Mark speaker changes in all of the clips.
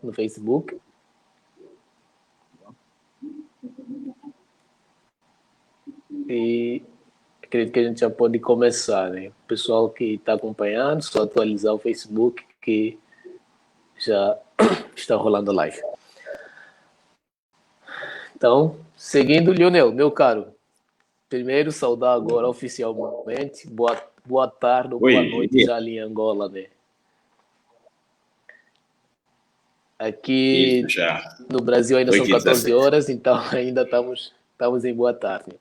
Speaker 1: no Facebook. E acredito que a gente já pode começar, né? O pessoal que está acompanhando, só atualizar o Facebook que já está rolando a live. Então, seguindo, Lionel, meu caro, primeiro saudar agora oficialmente, boa tarde ou boa noite já ali em Angola, né? Aqui no Brasil ainda são 14 horas, então ainda estamos em boa tarde.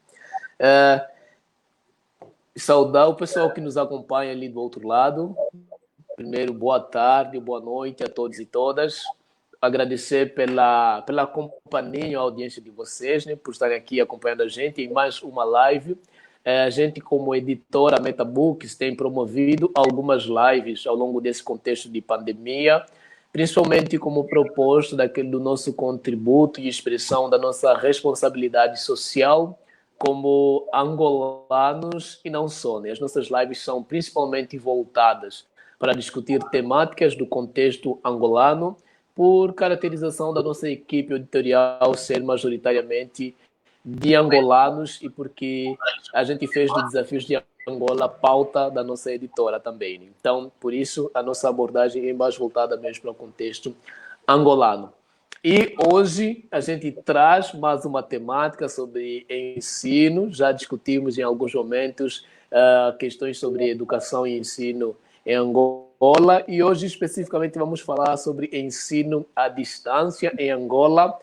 Speaker 1: Saudar o pessoal que nos acompanha ali do outro lado. Primeiro, boa tarde, boa noite a todos e todas. Agradecer pela companhia e a audiência de vocês, né, por estarem aqui acompanhando a gente em mais uma live. A gente, como editora MetaBooks, tem promovido algumas lives ao longo desse contexto de pandemia, principalmente como proposto do nosso contributo e expressão da nossa responsabilidade social como angolanos e não só, né? As nossas lives são principalmente voltadas para discutir temáticas do contexto angolano, por caracterização da nossa equipe editorial ser majoritariamente de angolanos e porque a gente fez do Desafios de Angola a pauta da nossa editora também. Então, por isso, a nossa abordagem é mais voltada mesmo para o contexto angolano. E hoje a gente traz mais uma temática sobre ensino. Já discutimos em alguns momentos questões sobre educação e ensino em Angola, e hoje especificamente vamos falar sobre ensino à distância em Angola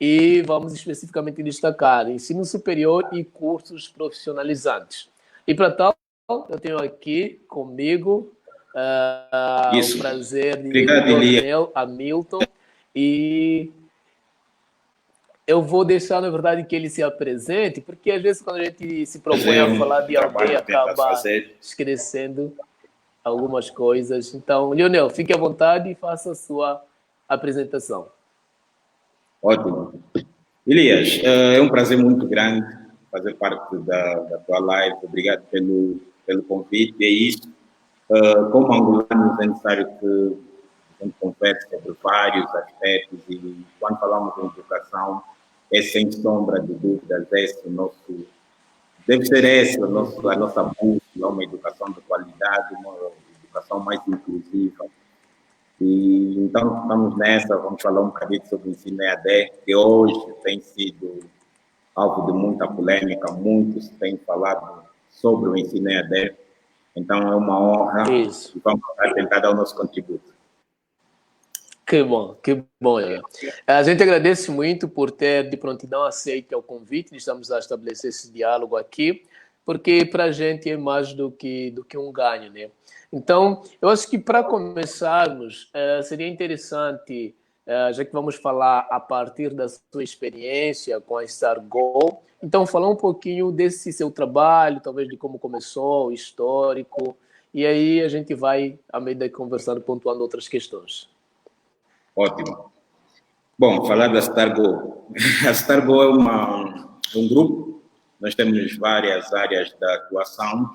Speaker 1: e vamos especificamente destacar ensino superior e cursos profissionalizantes. E para tal, eu tenho aqui comigo o prazer de Coronel Hamilton, e eu vou deixar, na verdade, que ele se apresente, porque às vezes quando a gente se propõe a falar de alguém, acaba esquecendo algumas coisas. Então, Lionel, fique à vontade e faça a sua apresentação.
Speaker 2: Ótimo. Elias, é um prazer muito grande fazer parte da tua live. Obrigado pelo convite. E é isso. Como angolanos, é necessário que a gente converse sobre vários aspectos e quando falamos em educação, é sem sombra de dúvidas, deve ser essa a nossa busca, uma educação de qualidade, uma educação mais inclusiva. E então estamos nessa, vamos falar um bocadinho sobre o ensino EAD, que hoje tem sido alvo de muita polêmica, muitos têm falado sobre o ensino EAD, então é uma honra e vamos tentar dar o nosso contributo.
Speaker 1: Que bom. A gente agradece muito por ter de prontidão aceito o convite, estamos a estabelecer esse diálogo aqui, porque para a gente é mais do que um ganho, né? Então, eu acho que para começarmos, seria interessante, já que vamos falar a partir da sua experiência com a StarGo, então falar um pouquinho desse seu trabalho, talvez de como começou, o histórico, e aí a gente vai, à medida que conversando, pontuando outras questões.
Speaker 2: Ótimo. Bom, falar da StarGo. A StarGo é um grupo, nós temos várias áreas de atuação,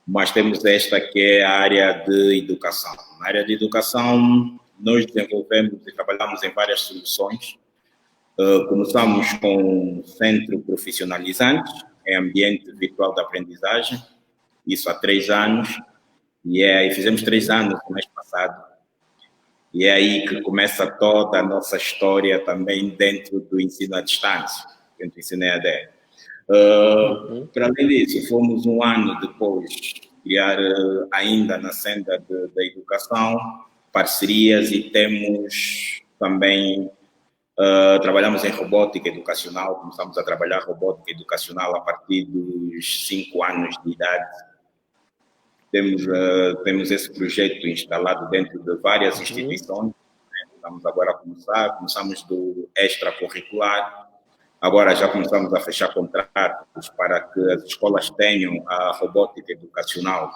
Speaker 2: mas temos esta que é a área de educação. Na área de educação, nós desenvolvemos e trabalhamos em várias soluções. Começamos com um centro profissionalizante em ambiente virtual de aprendizagem, isso há 3 anos, e fizemos 3 anos no mês passado. E é aí que começa toda a nossa história também dentro do ensino à distância, dentro do ensino EAD. Para além disso, fomos um ano depois criar ainda na senda da educação parcerias e temos também, trabalhamos em robótica educacional, começamos a trabalhar robótica educacional a partir dos 5 anos de idade. Temos esse projeto instalado dentro de várias instituições. Estamos agora a começamos do extracurricular, agora já começamos a fechar contratos para que as escolas tenham a robótica educacional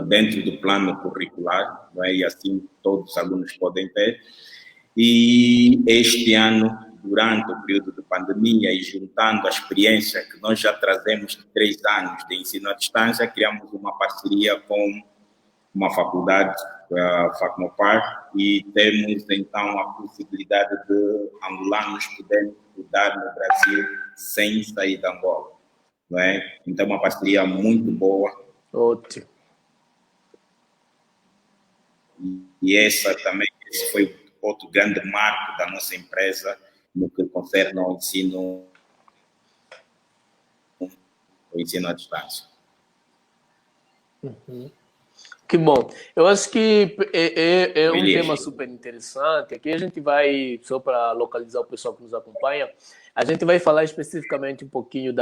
Speaker 2: dentro do plano curricular, não é? E assim todos os alunos podem ter. E este ano, durante o período de pandemia e juntando a experiência que nós já trazemos de 3 anos de ensino à distância, criamos uma parceria com uma faculdade, a Facnopar, e temos então a possibilidade de angolanos poderem estudar no Brasil sem sair da Angola, não é? Então, uma parceria muito boa.
Speaker 1: Ótimo.
Speaker 2: E esse foi outro grande marco da nossa empresa no que concerne ao ensino à distância.
Speaker 1: Uhum. Que bom. Eu acho que é um tema super interessante. Aqui a gente vai, só para localizar o pessoal que nos acompanha, a gente vai falar especificamente um pouquinho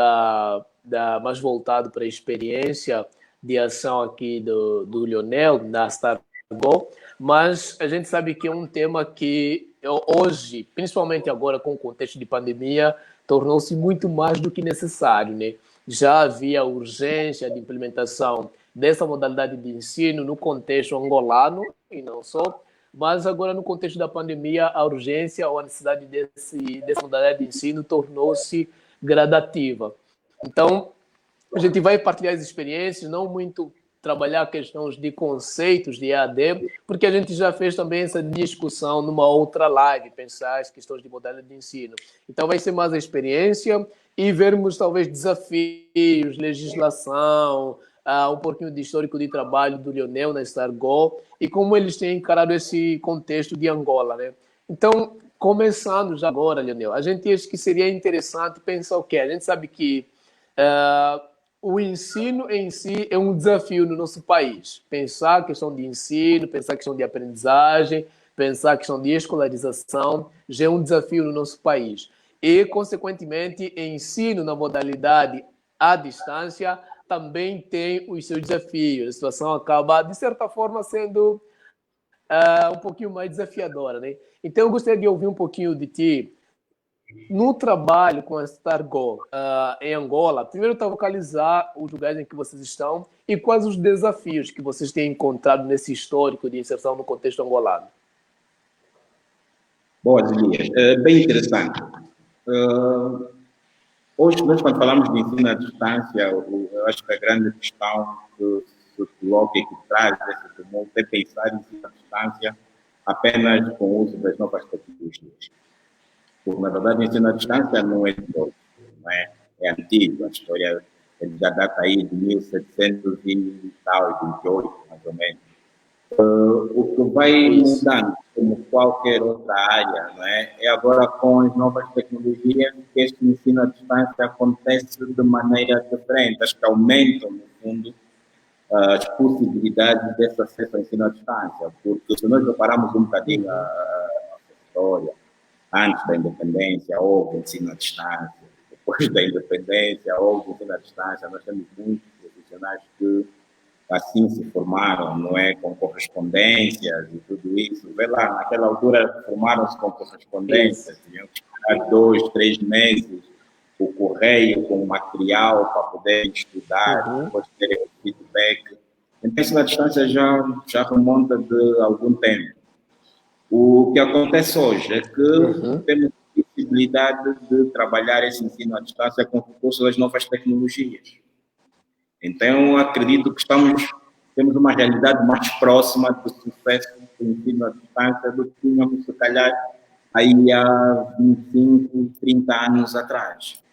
Speaker 1: mais voltado para a experiência de ação aqui do Lionel, da StarGo, mas a gente sabe que é um tema que hoje, principalmente agora com o contexto de pandemia, tornou-se muito mais do que necessário, né? Já havia urgência de implementação dessa modalidade de ensino no contexto angolano, e não só, mas agora no contexto da pandemia, a urgência ou a necessidade dessa modalidade de ensino tornou-se gradativa. Então, a gente vai partilhar as experiências, não muito trabalhar questões de conceitos de EAD, porque a gente já fez também essa discussão numa outra live, pensar as questões de modalidade de ensino. Então vai ser mais a experiência e vermos talvez desafios, legislação, um pouquinho de histórico de trabalho do Lionel na StarGo e como eles têm encarado esse contexto de Angola, né? Então, começando já agora, Lionel, a gente acha que seria interessante pensar o quê? A gente sabe que o ensino em si é um desafio no nosso país. Pensar a questão de ensino, pensar a questão de aprendizagem, pensar a questão de escolarização já é um desafio no nosso país. E, consequentemente, ensino na modalidade à distância também tem os seus desafios. A situação acaba, de certa forma, sendo um pouquinho mais desafiadora, né? Então, eu gostaria de ouvir um pouquinho de ti. No trabalho com a StarGo em Angola, primeiro está localizar os lugares em que vocês estão e quais os desafios que vocês têm encontrado nesse histórico de inserção no contexto angolano.
Speaker 2: Boas, Elias. Bem interessante. Hoje, nós, quando falamos de ensino à distância, eu acho que a grande questão que se coloca e que traz esse tumulto é pensar em ensino à distância apenas com o uso das novas tecnologias. Porque, na verdade, o ensino à distância não é novo, não é? É antigo, a história já data aí de 1728, mais ou menos. O que vai mudando, como qualquer outra área, não é? É agora com as novas tecnologias que este ensino à distância acontece de maneira diferente. Acho que aumentam, no fundo, as possibilidades desse acesso ao ensino à distância. Porque se nós repararmos um bocadinho a história, antes da independência houve ensino à distância, depois da independência houve ensino à distância. Nós temos muitos profissionais que assim se formaram, não é? Com correspondências e tudo isso. Vê lá, naquela altura formaram-se com correspondências, tinham que esperar 2, 3 meses o correio com o material para poderem estudar, depois terem o feedback. Então, isso na distância já remonta de algum tempo. O que acontece hoje é que temos a possibilidade de trabalhar esse ensino à distância com recurso das novas tecnologias. Então, acredito que temos uma realidade mais próxima do sucesso do ensino à distância do que tínhamos, se calhar, aí há 25, 30 anos atrás.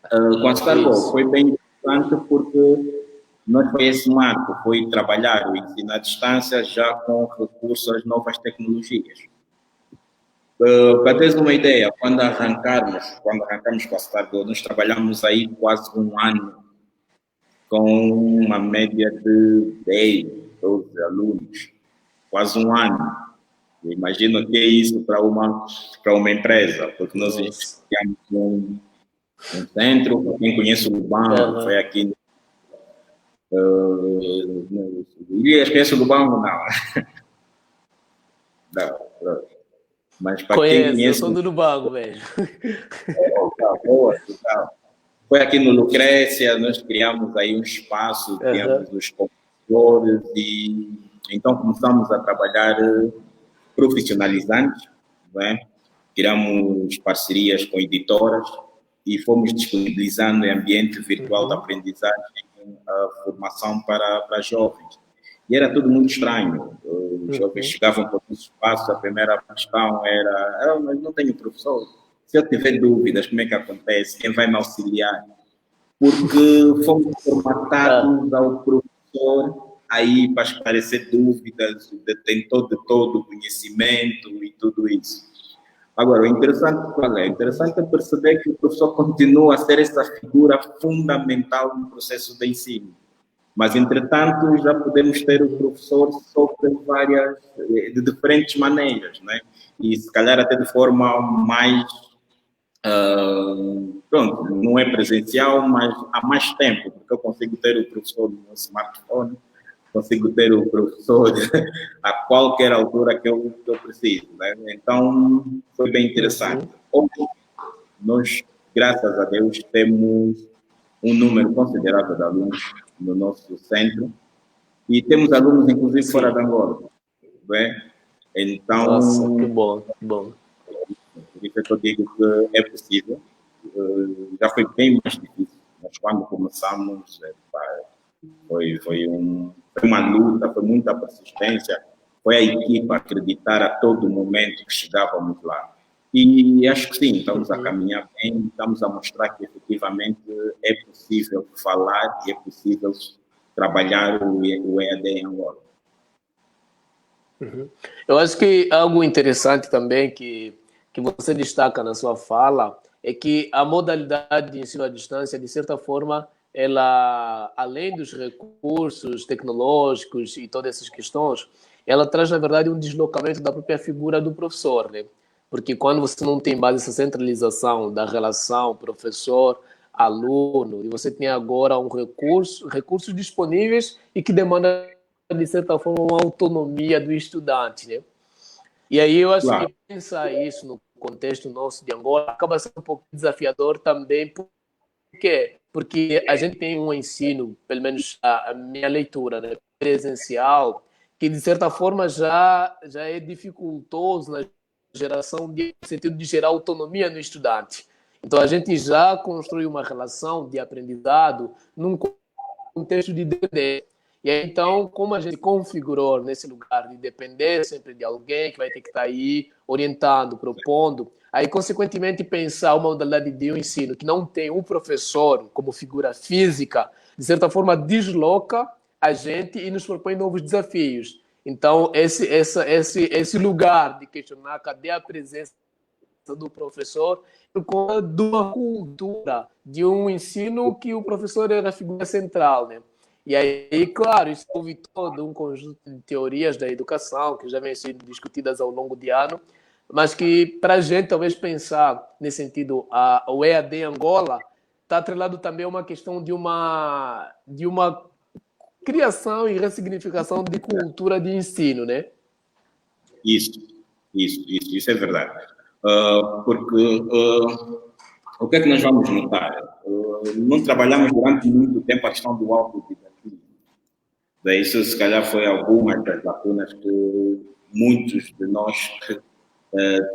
Speaker 2: Com a StarGo foi bem interessante porque não foi esse marco, foi trabalhar o ensino à distância já com recurso às novas tecnologias. Para teres uma ideia, quando arrancamos com a StarGo, nós trabalhamos aí quase um ano com uma média de 10, 12 alunos, quase um ano. Eu imagino que é isso para uma empresa, porque nós iniciamos um centro, para quem conhece o Lubango, foi aqui Elias, conhece o Lubango? Não. Mas para quem conhece...
Speaker 1: Eu sou do Lubango, velho.
Speaker 2: Boa. Foi aqui no Lucrécia, nós criamos aí um espaço, tínhamos os computadores e então começamos a trabalhar profissionalizantes, não é? Criamos parcerias com editoras e fomos disponibilizando em ambiente virtual de aprendizagem a formação para jovens. E era tudo muito estranho. Os jovens chegavam para o espaço, a primeira questão era: mas não tenho professor. Se eu tiver dúvidas, como é que acontece? Quem vai me auxiliar? Porque fomos formatados ao professor aí para esclarecer dúvidas, detentor de todo o conhecimento e tudo isso. Agora, o interessante qual é? O interessante é perceber que o professor continua a ser essa figura fundamental no processo de ensino. Mas, entretanto, já podemos ter o professor de diferentes maneiras, né? E se calhar até de forma mais, pronto, não é presencial, mas há mais tempo, porque eu consigo ter o professor no meu smartphone, consigo ter o professor a qualquer altura que eu preciso, né? Então, foi bem interessante. Hoje, nós, graças a Deus, temos um número considerável de alunos no nosso centro e temos alunos, inclusive, fora de Angola. Né? Então,
Speaker 1: nossa, que bom, que bom.
Speaker 2: Por isso é que eu digo que é possível. Já foi bem mais difícil, mas quando começamos, foi uma luta, foi muita persistência, foi a equipa acreditar a todo momento que chegávamos lá. E acho que sim, estamos a caminhar bem, estamos a mostrar que efetivamente é possível falar e é possível trabalhar o EAD em Angola.
Speaker 1: Eu acho que algo interessante também que você destaca na sua fala é que a modalidade de ensino à distância, de certa forma, ela, além dos recursos tecnológicos e todas essas questões, ela traz, na verdade, um deslocamento da própria figura do professor, né? Porque quando você não tem base essa centralização da relação professor-aluno, e você tem agora recursos disponíveis e que demanda, de certa forma, uma autonomia do estudante, né? E aí eu acho que pensar isso no contexto nosso de Angola acaba sendo um pouco desafiador também. Por quê? Porque a gente tem um ensino, pelo menos a minha leitura, né, presencial, que de certa forma já é dificultoso na geração no sentido de gerar autonomia no estudante. Então a gente já construi uma relação de aprendizado num contexto de dependência. E aí, então, como a gente configurou nesse lugar de depender sempre de alguém que vai ter que estar aí orientando, propondo, aí, consequentemente, pensar uma modalidade de um ensino que não tem um professor como figura física, de certa forma, desloca a gente e nos propõe novos desafios. Então, esse lugar de questionar cadê a presença do professor por conta de uma cultura, de um ensino que o professor era a figura central, né? E aí, claro, isso houve todo um conjunto de teorias da educação que já vem sendo discutidas ao longo de ano, mas que, para a gente, talvez pensar nesse sentido, o EAD Angola está atrelado também a uma questão de uma criação e ressignificação de cultura de ensino, né?
Speaker 2: Isso é verdade. Porque o que é que nós vamos notar? Não trabalhamos durante muito tempo a questão do autodidativo. Isso, se calhar, foi algumas das lacunas que muitos de nós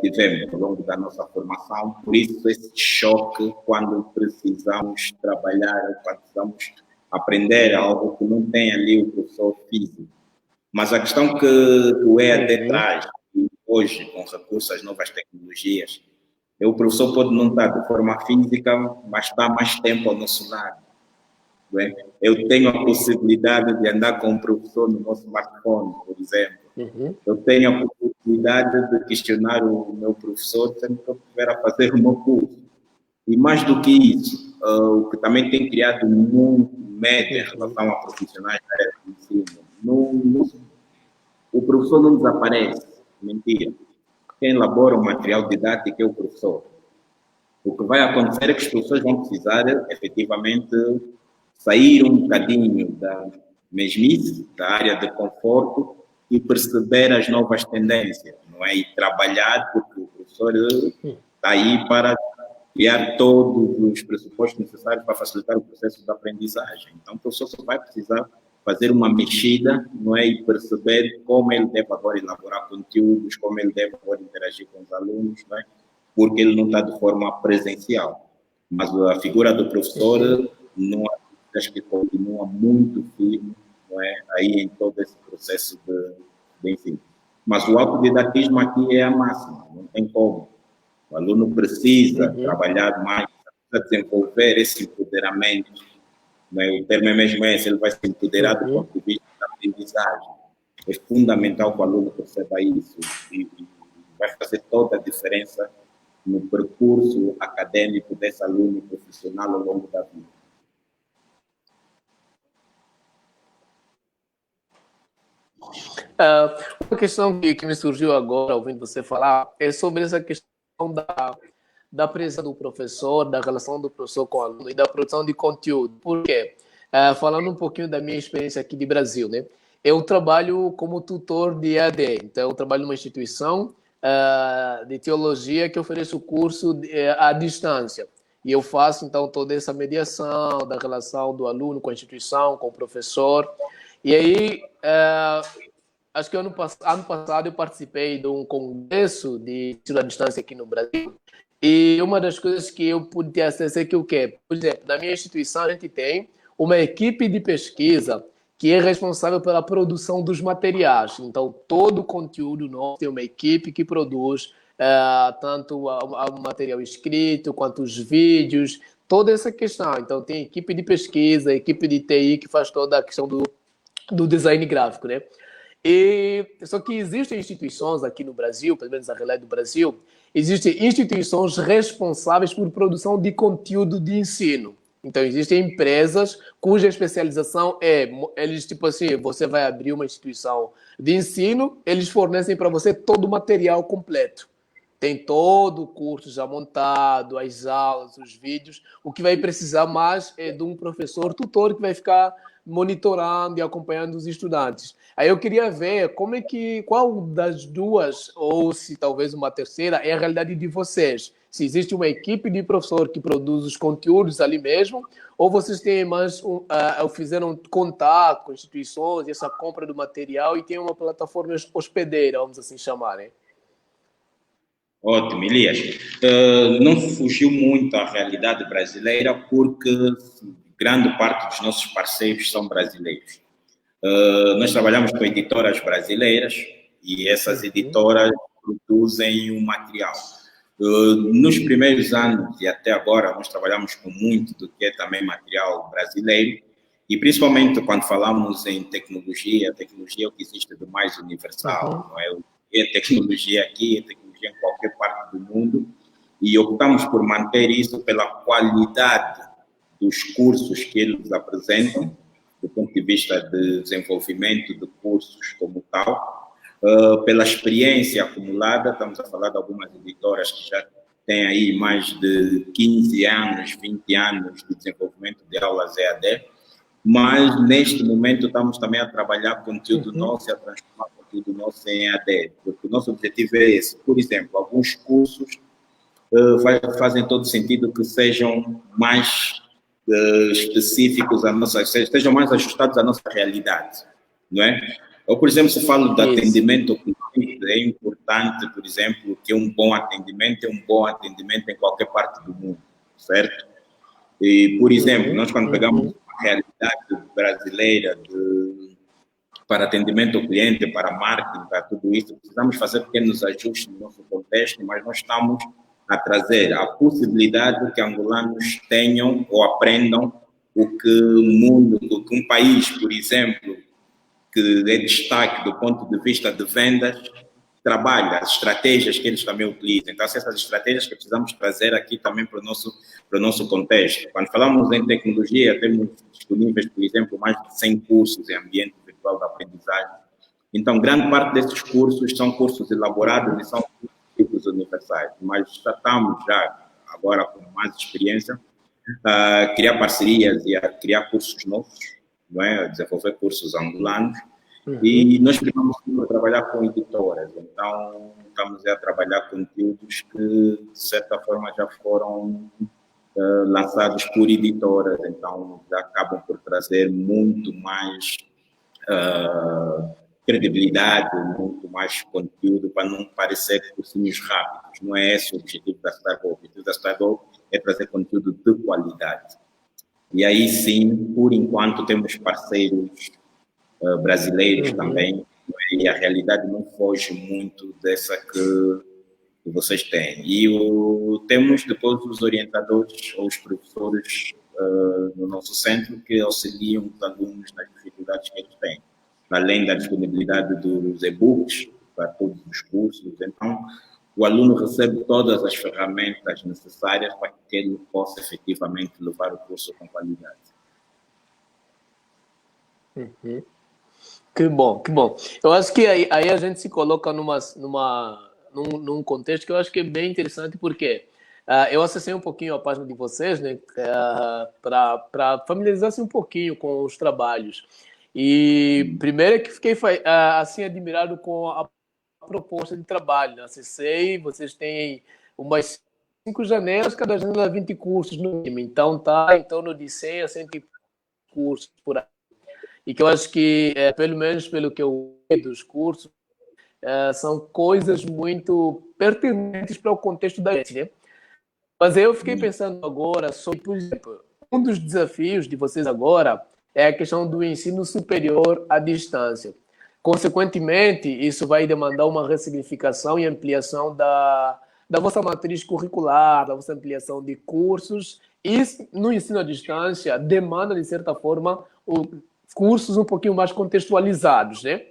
Speaker 2: tivemos ao longo da nossa formação. Por isso, esse choque quando precisamos trabalhar, quando precisamos aprender algo que não tem ali o professor físico. Mas a questão que o EAD traz, hoje, com recurso às novas tecnologias, o professor pode não estar de forma física, mas está mais tempo ao nosso lado. Bem, eu tenho a possibilidade de andar com o professor no meu smartphone, por exemplo. Eu tenho a possibilidade de questionar o meu professor sempre que eu estiver a fazer o meu curso. E mais do que isso, o que também tem criado muito medo em relação a profissionais da área de ensino, o professor não desaparece, mentira. Quem elabora o material didático é o professor. O que vai acontecer é que os professores vão precisar, efetivamente, sair um bocadinho da mesmice, da área de conforto e perceber as novas tendências, não é? E trabalhar, porque o professor está aí para criar todos os pressupostos necessários para facilitar o processo de aprendizagem. Então, o professor só vai precisar fazer uma mexida, não é? E perceber como ele deve agora elaborar conteúdos, como ele deve agora interagir com os alunos, não é? Porque ele não está de forma presencial. Mas a figura do professor, não, acho que continua muito firme não é? Aí em todo esse processo de ensino. Mas o autodidatismo aqui é a máxima, não tem como. O aluno precisa trabalhar mais, precisa desenvolver esse empoderamento, não é? O termo é mesmo esse, ele vai se empoderar do ponto de vista da aprendizagem. É fundamental que o aluno perceba isso e vai fazer toda a diferença no percurso acadêmico desse aluno profissional ao longo da vida.
Speaker 1: Uma questão que me surgiu agora, ouvindo você falar, é sobre essa questão da presença do professor, da relação do professor com o aluno e da produção de conteúdo. Por quê? Falando um pouquinho da minha experiência aqui de Brasil, né? Eu trabalho como tutor de EAD, então eu trabalho numa instituição de teologia que oferece o curso à distância. E eu faço, então, toda essa mediação da relação do aluno com a instituição, com o professor. E aí, acho que ano passado eu participei de um congresso de ensino à distância aqui no Brasil. E uma das coisas que eu pude ter acesso é que o quê? Por exemplo, na minha instituição a gente tem uma equipe de pesquisa que é responsável pela produção dos materiais. Então, todo o conteúdo nosso tem uma equipe que produz tanto o material escrito quanto os vídeos, toda essa questão. Então, tem equipe de pesquisa, equipe de TI que faz toda a questão do design gráfico, né? Só que existem instituições aqui no Brasil, pelo menos a Relé do Brasil, existem instituições responsáveis por produção de conteúdo de ensino. Então, existem empresas cuja especialização eles, tipo assim, você vai abrir uma instituição de ensino, eles fornecem para você todo o material completo. Tem todo o curso já montado, as aulas, os vídeos. O que vai precisar mais é de um professor tutor que vai ficar monitorando e acompanhando os estudantes. Aí eu queria ver qual das duas, ou se talvez uma terceira, é a realidade de vocês. Se existe uma equipe de professor que produz os conteúdos ali mesmo, ou vocês têm mais fizeram contato com instituições, essa compra do material e tem uma plataforma hospedeira, vamos assim chamar, né?
Speaker 2: Ótimo, Elias. Não fugiu muito à realidade brasileira porque grande parte dos nossos parceiros são brasileiros. Nós trabalhamos com editoras brasileiras e essas editoras produzem o material. Nos primeiros anos e até agora, nós trabalhamos com muito do que é também material brasileiro e principalmente quando falamos em tecnologia, a tecnologia é o que existe do mais universal, não é? É tecnologia aqui, é tecnologia em qualquer parte do mundo e optamos por manter isso pela qualidade dos cursos que eles apresentam, do ponto de vista de desenvolvimento de cursos como tal, pela experiência acumulada, estamos a falar de algumas editoras que já têm aí mais de 15 anos, 20 anos de desenvolvimento de aulas EAD, mas neste momento estamos também a trabalhar conteúdo nosso e a transformar conteúdo nosso em EAD, porque o nosso objetivo é esse. Por exemplo, alguns cursos fazem todo sentido que sejam mais específicos à nossa, estejam mais ajustados à nossa realidade, não é? Ou, por exemplo, se falo de atendimento ao cliente, é importante, por exemplo, que um bom atendimento é um bom atendimento em qualquer parte do mundo, certo? E, por exemplo, nós quando pegamos a realidade brasileira para atendimento ao cliente, para marketing, para tudo isso, precisamos fazer pequenos ajustes no nosso contexto, mas nós estamos a trazer a possibilidade que angolanos tenham ou aprendam o que um país, por exemplo, que é destaque do ponto de vista de vendas, trabalha, as estratégias que eles também utilizam. Então, essas estratégias que precisamos trazer aqui também para o nosso contexto. Quando falamos em tecnologia, temos disponíveis, por exemplo, mais de 100 cursos em ambiente virtual de aprendizagem. Então, grande parte desses cursos são cursos elaborados e são cursos universais, mas estamos já, agora com mais experiência, a criar parcerias e a criar cursos novos, não é? A desenvolver cursos angolanos. E nós precisamos trabalhar com editoras, então estamos a trabalhar conteúdos que, de certa forma, já foram lançados por editoras, então já acabam por trazer muito mais credibilidade, muito mais conteúdo, para não parecer cursinhos rápidos. Não é esse o objetivo da Stargo. O objetivo da Stargo é trazer conteúdo de qualidade. E aí sim, por enquanto, temos parceiros brasileiros também, e a realidade não foge muito dessa que vocês têm. E temos depois os orientadores ou os professores no nosso centro que auxiliam os alunos nas dificuldades que eles têm, além da disponibilidade dos e-books para todos os cursos. Então, o aluno recebe todas as ferramentas necessárias para que ele possa efetivamente levar o curso com qualidade.
Speaker 1: Que bom, que bom. Eu acho que aí a gente se coloca num contexto que eu acho que é bem interessante, porque eu acessei um pouquinho a página de vocês, né, para familiarizar-se um pouquinho com os trabalhos. E primeiro é que fiquei assim admirado com a proposta de trabalho. Né? Acessei, vocês têm umas 5 janelas, cada janela 20 cursos no mínimo. Então tá em torno de 100 a 100 cursos por aí. E que eu acho que, pelo menos pelo que eu vi dos cursos, são coisas muito pertinentes para o contexto da gente, né? Mas eu fiquei pensando agora sobre, por exemplo, um dos desafios de vocês agora é a questão do ensino superior à distância. Consequentemente, isso vai demandar uma ressignificação e ampliação da vossa matriz curricular, da vossa ampliação de cursos. E no ensino à distância demanda, de certa forma, cursos um pouquinho mais contextualizados, né?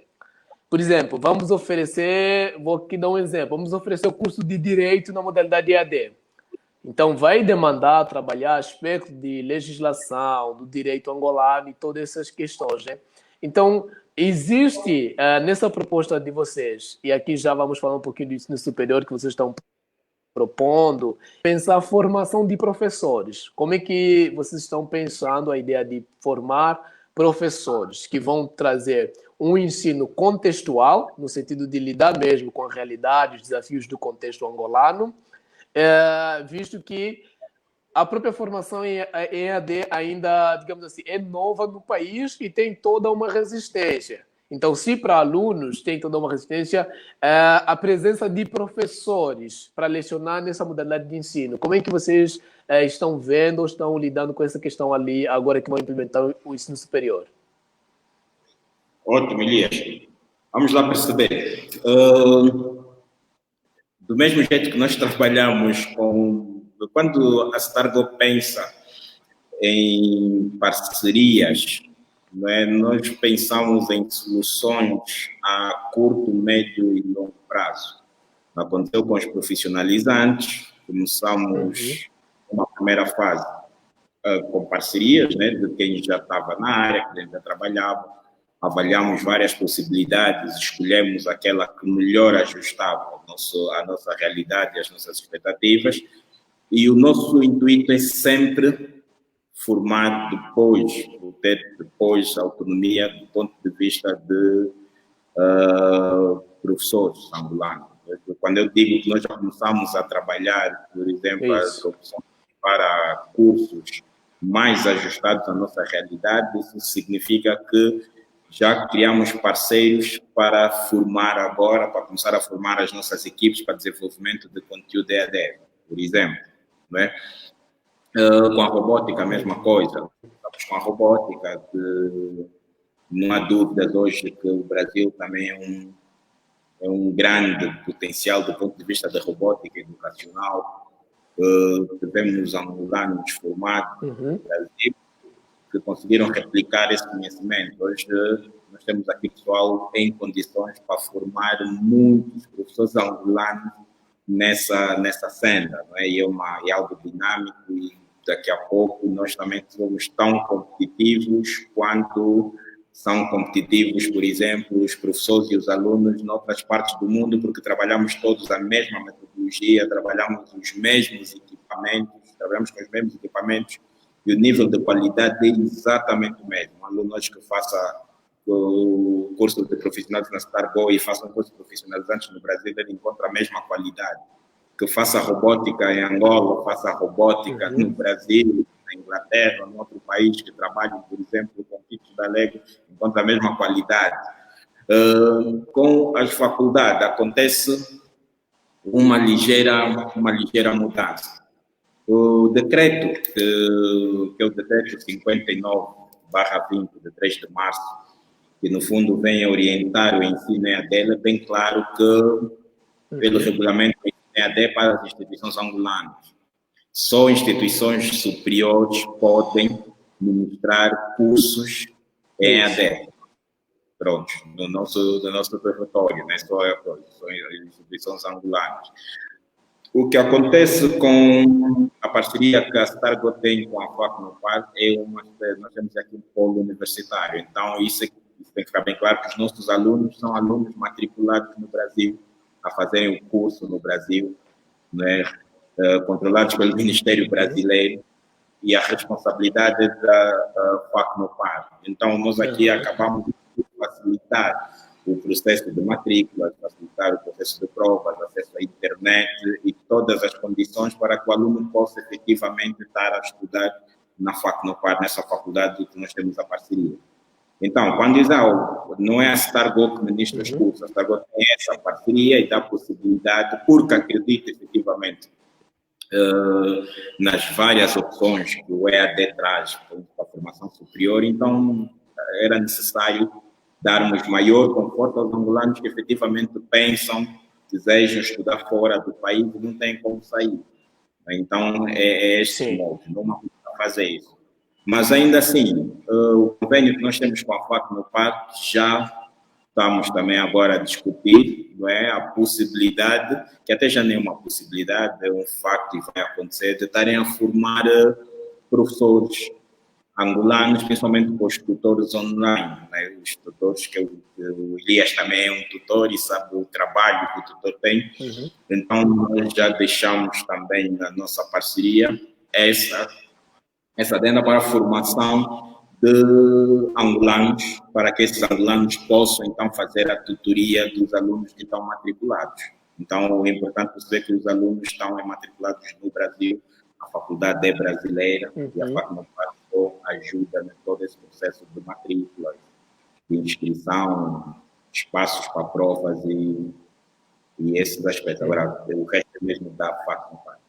Speaker 1: Por exemplo, vou aqui dar um exemplo, vamos oferecer o curso de Direito na modalidade EAD. Então, vai demandar trabalhar aspectos de legislação, do direito angolano e todas essas questões, né? Então, existe nessa proposta de vocês, e aqui já vamos falar um pouquinho do ensino superior que vocês estão propondo, pensar a formação de professores. Como é que vocês estão pensando a ideia de formar professores que vão trazer um ensino contextual, no sentido de lidar mesmo com a realidade, os desafios do contexto angolano, visto que a própria formação em EAD ainda, digamos assim, é nova no país e tem toda uma resistência. Então, se para alunos tem toda uma resistência, a presença de professores para lecionar nessa modalidade de ensino, como é que vocês estão vendo ou estão lidando com essa questão ali, agora que vão implementar o ensino superior?
Speaker 2: Ótimo, Elias. Vamos lá perceber. Do mesmo jeito que nós trabalhamos quando a Stargo pensa em parcerias, não é? Nós pensamos em soluções a curto, médio e longo prazo. Aconteceu com os profissionalizantes, começamos uma primeira fase com parcerias, né, de quem já estava na área, quem já trabalhava, avaliamos várias possibilidades, escolhemos aquela que melhor ajustava a nossa realidade e as nossas expectativas, e o nosso intuito é sempre formar ter depois autonomia do ponto de vista de professores angolanos. Quando eu digo que nós já começamos a trabalhar, por exemplo, as opções para cursos mais ajustados à nossa realidade, isso significa que já criamos parceiros para formar agora, para começar a formar as nossas equipes para desenvolvimento de conteúdo EAD, por exemplo, não é? Com a robótica, a mesma coisa. Estamos com a robótica, não há dúvidas hoje que o Brasil também é um grande potencial do ponto de vista da robótica educacional. Tivemos angolanos formados no Brasil que conseguiram replicar esse conhecimento. Hoje nós temos aqui pessoal em condições para formar muitos professores angolanos nessa senda, não é? E é algo dinâmico e daqui a pouco nós também somos tão competitivos quanto são competitivos, por exemplo, os professores e os alunos em outras partes do mundo, porque trabalhamos todos a mesma metodologia, trabalhamos com os mesmos equipamentos, e o nível de qualidade é exatamente o mesmo. Um aluno que faça o curso de profissionais na Stargo e faça um curso de profissionalizantes no Brasil, ele encontra a mesma qualidade. Que faça robótica em Angola, faça robótica no Brasil, na Inglaterra, em outro país que trabalhe, por exemplo, com kits da Lego, encontra a mesma qualidade. Com as faculdades acontece uma ligeira mudança. O decreto, que é o decreto 59/20, de 3 de março, que no fundo vem orientar o ensino EAD, é bem claro que, pelo regulamento do ensino EAD para as instituições angolanas, só instituições superiores podem ministrar cursos em EAD. Pronto, do nosso território, né? Só as instituições angolanas. O que acontece com a parceria que a Stargo tem com a FACNOPAR nós temos aqui um polo universitário, então isso tem que ficar bem claro que os nossos alunos são alunos matriculados no Brasil, a fazerem o curso no Brasil, né? Controlados pelo Ministério Brasileiro, e a responsabilidade da FACNOPAR. Então, nós aqui acabamos de facilitar o processo de matrícula, facilitar o processo de provas, acesso à internet e todas as condições para que o aluno possa efetivamente estar a estudar na FACNOPAR, nessa faculdade que nós temos a parceria. Então, quando diz, não é a Stargo que ministra os cursos, a Stargo tem essa parceria e dá possibilidade, porque acredita efetivamente nas várias opções que o EAD traz para a formação superior, então era necessário darmos maior conforto aos angolanos que efetivamente pensam, desejam estudar fora do país e não têm como sair. Então, é este modo, não há fazer isso. Mas ainda assim, o convênio que nós temos com a FACNOPAR já estamos também agora a discutir, não é, a possibilidade, que até já nem é uma possibilidade, é um facto e vai acontecer, de estarem a formar professores angolanos, principalmente com os tutores online, né? Os tutores que o Elias também é um tutor e sabe o trabalho que o tutor tem. Então, nós já deixamos também na nossa parceria essa adenda para a formação de angolanos, para que esses angolanos possam, então, fazer a tutoria dos alunos que estão matriculados. Então, é importante perceber que os alunos estão matriculados no Brasil, a faculdade é brasileira e a FACNOPAR ajuda em todo esse processo de matrícula, de inscrição, espaços para provas e esses aspectos. Agora, o resto é mesmo da FACNOPAR.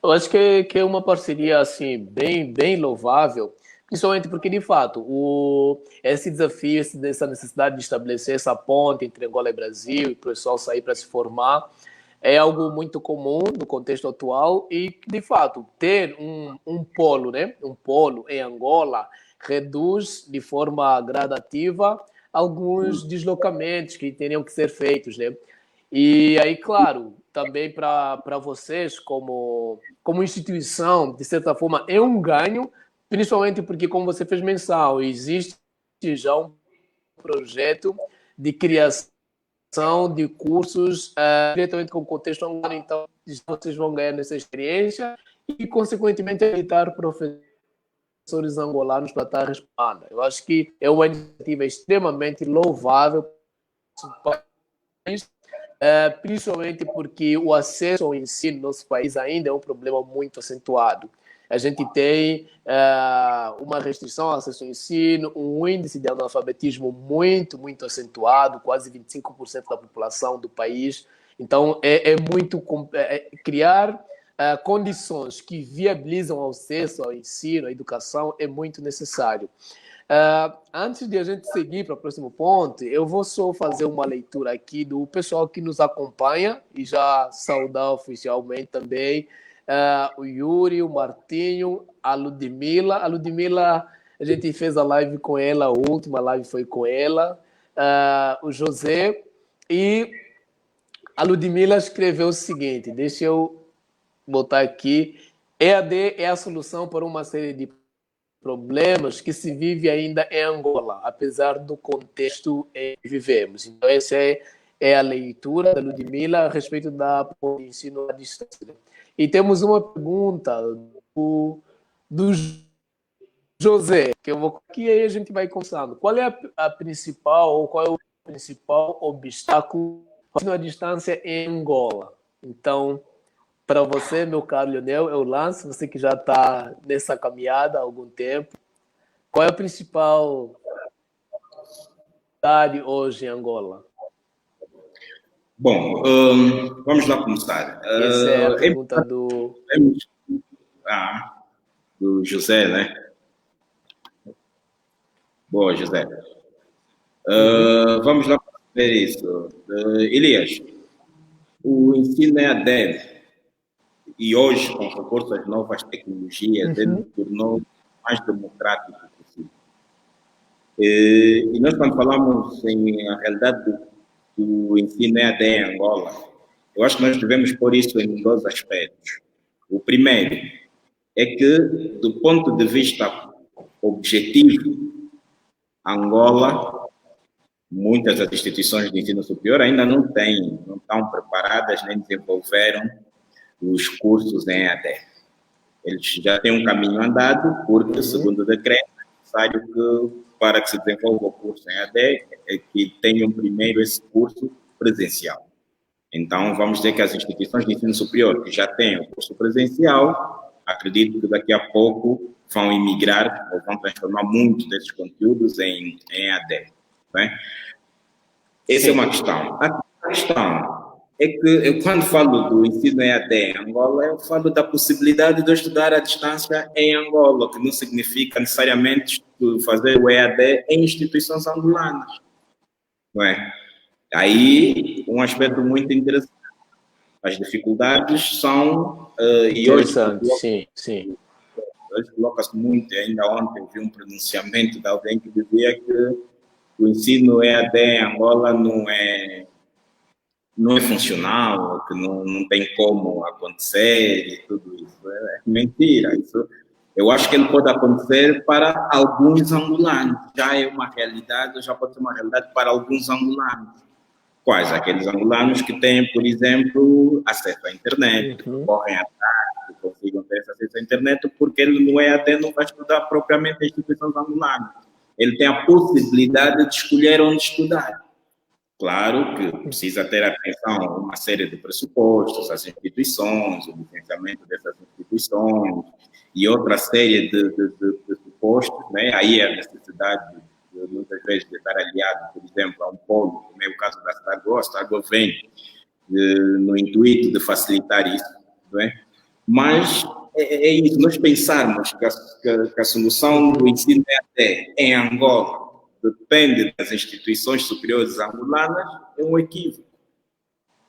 Speaker 1: Eu acho que é uma parceria assim bem louvável, principalmente porque de fato esse desafio, essa necessidade de estabelecer essa ponte entre Angola e Brasil e o pessoal sair para se formar é algo muito comum no contexto atual e de fato ter um polo, né, um polo em Angola reduz de forma gradativa alguns deslocamentos que teriam que ser feitos, né? E aí, claro, também para vocês, como instituição, de certa forma, é um ganho, principalmente porque, como você fez menção, existe já um projeto de criação de cursos diretamente com o contexto angolano, então vocês vão ganhar nessa experiência e, consequentemente, evitar professores angolanos para estar respondendo. Eu acho que é uma iniciativa extremamente louvável para o país, principalmente porque o acesso ao ensino no nosso país ainda é um problema muito acentuado. A gente tem uma restrição ao acesso ao ensino, um índice de analfabetismo muito acentuado, quase 25% da população do país. Então, criar condições que viabilizam o acesso ao ensino, à educação, é muito necessário. Antes de a gente seguir para o próximo ponto, eu vou só fazer uma leitura aqui do pessoal que nos acompanha e já saudar oficialmente também o Yuri, o Martinho, a Ludmila. A Ludmila, a gente fez a live com ela, a última live foi com ela, o José, e a Ludmila escreveu o seguinte, deixa eu botar aqui, EAD é a solução para uma série de problemas que se vive ainda em Angola, apesar do contexto em que vivemos. Então, essa é a leitura da Ludmila a respeito do ensino à distância. E temos uma pergunta do José, que eu vou aqui aí a gente vai conversando. Qual é qual é o principal obstáculo ao ensino à distância em Angola? Então, para você, meu caro Leonel, eu lanço, você que já está nessa caminhada há algum tempo, qual é a principal cidade hoje em Angola?
Speaker 2: Bom, vamos lá começar.
Speaker 1: Essa é a pergunta do...
Speaker 2: do José, né? Boa, José. Vamos lá ver isso. Elias, o ensino EAD, e hoje, com o recurso às novas tecnologias, ele tornou mais democrático possível. E nós, quando falamos em a realidade do ensino EAD em Angola, eu acho que nós devemos pôr isso em dois aspectos. O primeiro é que, do ponto de vista objetivo, Angola, muitas das instituições de ensino superior ainda não estão preparadas nem desenvolveram os cursos em EAD. Eles já têm um caminho andado, porque, segundo o decreto, é necessário que, para que se desenvolva o curso em EAD, é que tenham primeiro esse curso presencial. Então, vamos dizer que as instituições de ensino superior que já têm o curso presencial, acredito que daqui a pouco vão emigrar ou vão transformar muitos desses conteúdos em EAD. Né? Essa é uma questão. A questão é que eu, quando falo do ensino EAD em Angola, eu falo da possibilidade de eu estudar à distância em Angola, que não significa necessariamente fazer o EAD em instituições angolanas. Não é? Aí, um aspecto muito interessante. As dificuldades são... e hoje coloca-se muito, ainda ontem eu vi um pronunciamento de alguém que dizia que o ensino EAD em Angola não é funcional, que não tem como acontecer e tudo isso. É mentira. Isso, eu acho que ele pode acontecer para alguns angolanos. Já é uma realidade, já pode ser uma realidade para alguns angolanos. Quais? Aqueles angolanos que têm, por exemplo, acesso à internet, que correm atrás, que consigam ter acesso à internet, porque ele no EAD não vai estudar propriamente as instituições angolanas. Ele tem a possibilidade de escolher onde estudar. Claro que precisa ter atenção a uma série de pressupostos, as instituições, o licenciamento dessas instituições e outra série de pressupostos, né? Aí a necessidade de, muitas vezes, de estar aliado, por exemplo, a um polo, como é o caso da Stargo. A Stargo vem no intuito de facilitar isso, não é? Mas é isso, nós pensarmos que a solução do ensino EAD em Angola depende das instituições superiores angolanas, é um equívoco.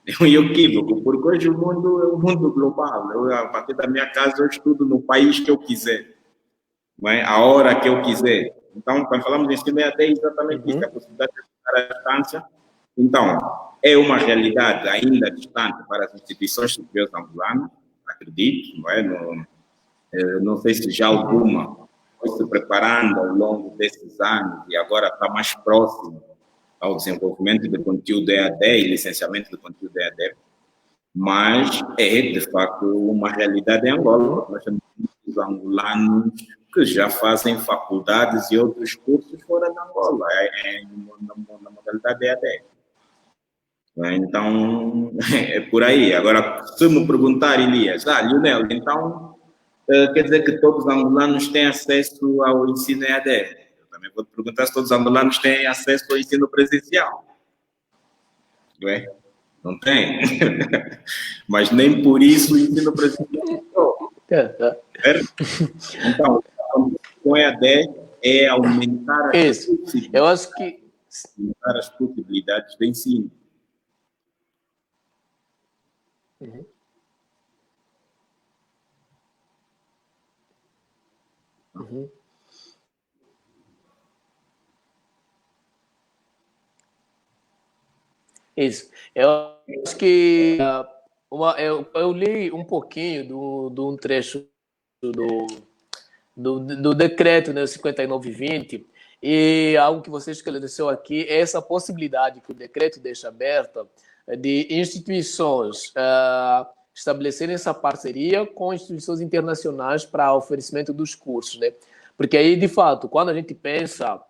Speaker 2: É um equívoco, porque hoje o mundo é um mundo global. Eu, a partir da minha casa, eu estudo no país que eu quiser, não é? A hora que eu quiser. Então, quando falamos de ensino EAD, é exatamente isso, a possibilidade de estudar à distância. Então, é uma realidade ainda distante para as instituições superiores angolanas, acredito, não é? Não sei se já alguma foi se preparando ao longo desses anos e agora está mais próximo ao desenvolvimento de conteúdo EAD e licenciamento de conteúdo EAD, mas é, de facto, uma realidade em Angola. Nós temos muitos angolanos que já fazem faculdades e outros cursos fora da Angola, na modalidade EAD. Então, é por aí. Agora, se me perguntar, Elias, Lionel, então, quer dizer que todos os angolanos têm acesso ao ensino EAD? Eu também vou te perguntar se todos os angolanos têm acesso ao ensino presencial. Não é? Não tem. Mas nem por isso o ensino presencial. Então, com EAD é aumentar
Speaker 1: eu acho que
Speaker 2: aumentar as possibilidades de ensino.
Speaker 1: Isso. Eu acho que eu li um pouquinho de um trecho do decreto, né, 5920, e algo que você esclareceu aqui é essa possibilidade que o decreto deixa aberta de instituições estabelecerem essa parceria com instituições internacionais para oferecimento dos cursos, né? Porque aí, de fato, quando a gente pensa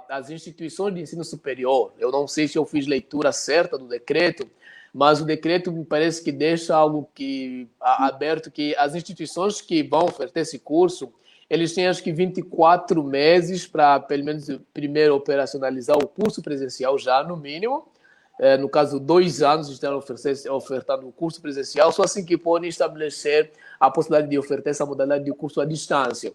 Speaker 1: as instituições de ensino superior, eu não sei se eu fiz leitura certa do decreto, mas o decreto me parece que deixa algo aberto, que as instituições que vão oferecer esse curso, eles têm acho que 24 meses para, pelo menos, primeiro operacionalizar o curso presencial já, no mínimo, no caso, 2 anos, estão ofertando o curso presencial, só assim que podem estabelecer a possibilidade de ofertar essa modalidade de curso à distância.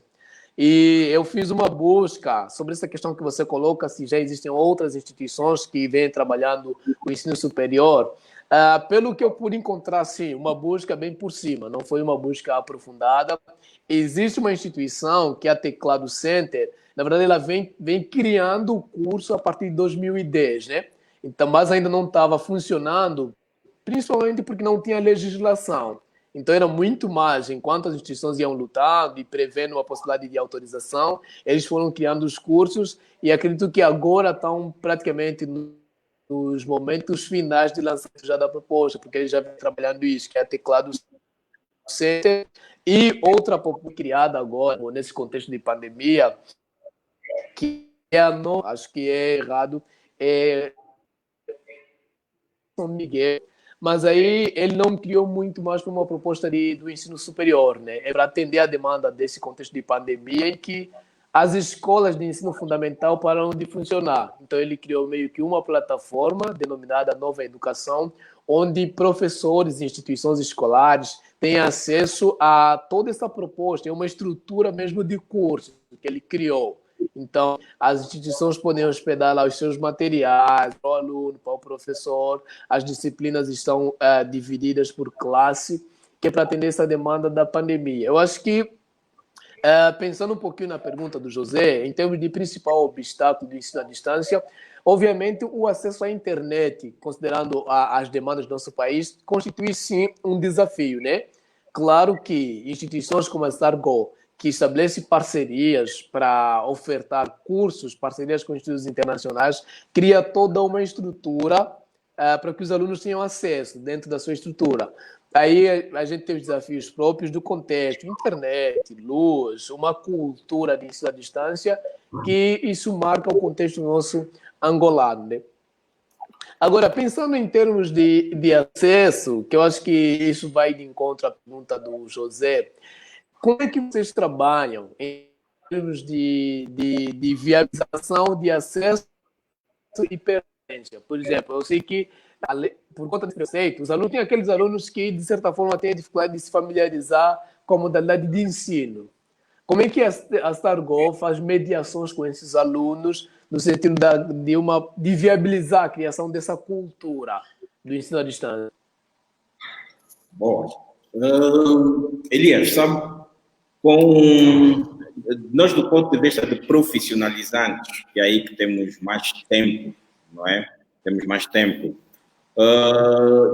Speaker 1: E eu fiz uma busca sobre essa questão que você coloca, se já existem outras instituições que vêm trabalhando o ensino superior. Pelo que eu pude encontrar, sim, uma busca bem por cima, não foi uma busca aprofundada. Existe uma instituição, que é a Teclado Center, na verdade ela vem criando o curso a partir de 2010, né? Então, mas ainda não estava funcionando, principalmente porque não tinha legislação. Então, era muito mais, enquanto as instituições iam lutando e prevendo a possibilidade de autorização, eles foram criando os cursos e acredito que agora estão praticamente nos momentos finais de lançamento já da proposta, porque eles já vêm trabalhando isso, que é a Teclado Center e outra criada agora, nesse contexto de pandemia, que é acho que é errado, é São Miguel, mas aí ele não criou muito mais para uma proposta do ensino superior, né? É para atender a demanda desse contexto de pandemia em que as escolas de ensino fundamental pararam de funcionar. Então ele criou meio que uma plataforma denominada Nova Educação, onde professores e instituições escolares têm acesso a toda essa proposta, é uma estrutura mesmo de curso que ele criou. Então, as instituições podem hospedar lá os seus materiais para o aluno, para o professor. As disciplinas estão divididas por classe, que é para atender essa demanda da pandemia. Eu acho que, pensando um pouquinho na pergunta do José, em termos de principal obstáculo do ensino à distância, obviamente o acesso à internet, considerando as demandas do nosso país, constitui sim um desafio, né? Claro que instituições como a Stargo, que estabelece parcerias para ofertar cursos, parcerias com institutos internacionais, cria toda uma estrutura para que os alunos tenham acesso dentro da sua estrutura. Aí a gente tem os desafios próprios do contexto, internet, luz, uma cultura de ensino à distância, que isso marca o contexto nosso angolano, né? Agora, pensando em termos de acesso, que eu acho que isso vai de encontro à pergunta do José, como é que vocês trabalham em termos de viabilização de acesso e permanência? Por exemplo, eu sei que, por conta de preconceito, os alunos têm aqueles alunos que, de certa forma, têm a dificuldade de se familiarizar com a modalidade de ensino. Como é que a Stargo faz mediações com esses alunos no sentido de viabilizar a criação dessa cultura do ensino à distância?
Speaker 2: Bom, Elias, sabe, com nós do ponto de vista de profissionalizantes, que é aí que temos mais tempo, não é? Temos mais tempo.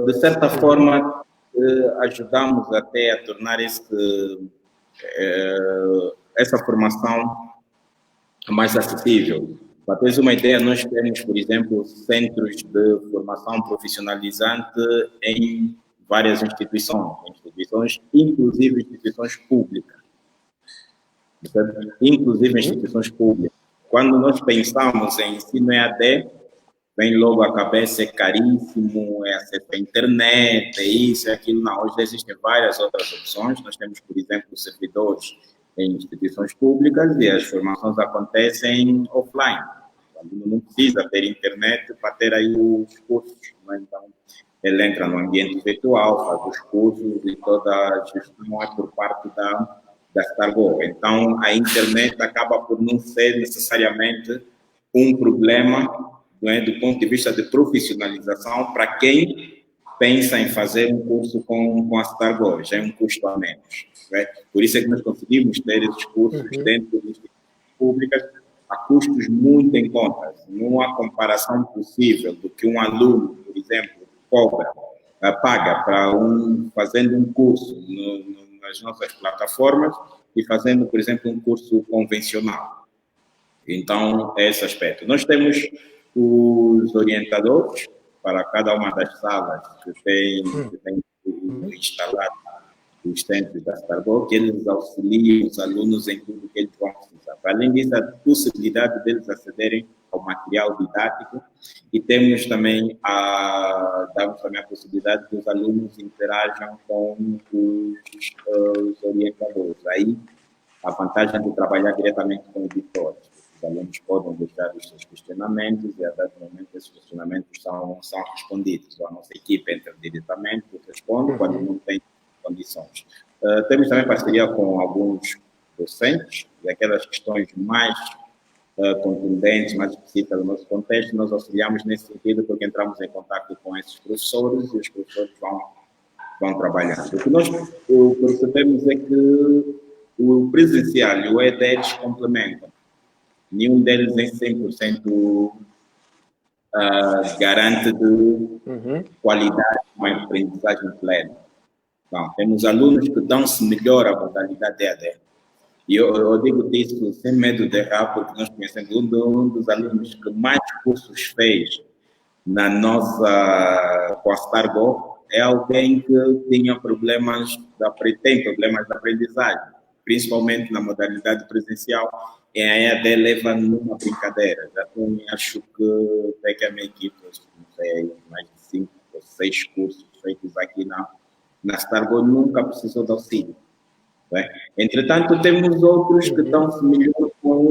Speaker 2: De certa forma, ajudamos até a tornar essa formação mais acessível. Para teres uma ideia, nós temos, por exemplo, centros de formação profissionalizante em várias instituições, inclusive instituições públicas. Inclusive instituições públicas. Quando nós pensamos em ensino EAD, vem logo à cabeça, é caríssimo, é acesso à internet, é isso, é aquilo. Não, hoje existem várias outras opções. Nós temos, por exemplo, servidores em instituições públicas e as formações acontecem offline. O aluno não precisa ter internet para ter aí os cursos. Né? Então, ele entra no ambiente virtual, faz os cursos e toda a gestão é por parte da Stargo. Então, a internet acaba por não ser necessariamente um problema, não é, do ponto de vista de profissionalização para quem pensa em fazer um curso com a Stargo, já é um custo a menos. Né? Por isso é que nós conseguimos ter esses cursos dentro das instituições públicas a custos muito em conta. Não há comparação possível do que um aluno, por exemplo, cobra, paga para fazendo um curso nas nossas plataformas e fazendo, por exemplo, um curso convencional. Então, é esse aspecto. Nós temos os orientadores para cada uma das salas que tem instalado os centros da Stargo, que eles auxiliam os alunos em tudo que eles vão precisar. Além disso, a possibilidade deles acederem ao material didático e temos também damos também a possibilidade que os alunos interajam com os orientadores. Aí, a vantagem de trabalhar diretamente com editores. Os alunos podem deixar os seus questionamentos e, a dado momento, esses questionamentos são respondidos. A nossa equipe entra diretamente e responde quando não tem condições. Temos também parceria com alguns docentes, e aquelas questões mais contundentes, mais específicas do nosso contexto, nós auxiliamos nesse sentido porque entramos em contato com esses professores e os professores vão trabalhando. O que nós percebemos é que o presencial e o ED se complementam. Nenhum deles em 100% garante de qualidade de uma aprendizagem plena. Então, temos alunos que dão-se melhor à modalidade EAD. E eu digo isso sem medo de errar, porque nós conhecemos um dos alunos que mais cursos fez com a Stargo, é alguém que tinha problemas tem problemas de aprendizagem, principalmente na modalidade presencial, e a EAD leva numa brincadeira. Já acho que até que a minha equipe, não sei, mais de 5 ou 6 cursos feitos aqui na Stargo, nunca precisou de auxílio. Né? Entretanto, temos outros que estão-se melhor com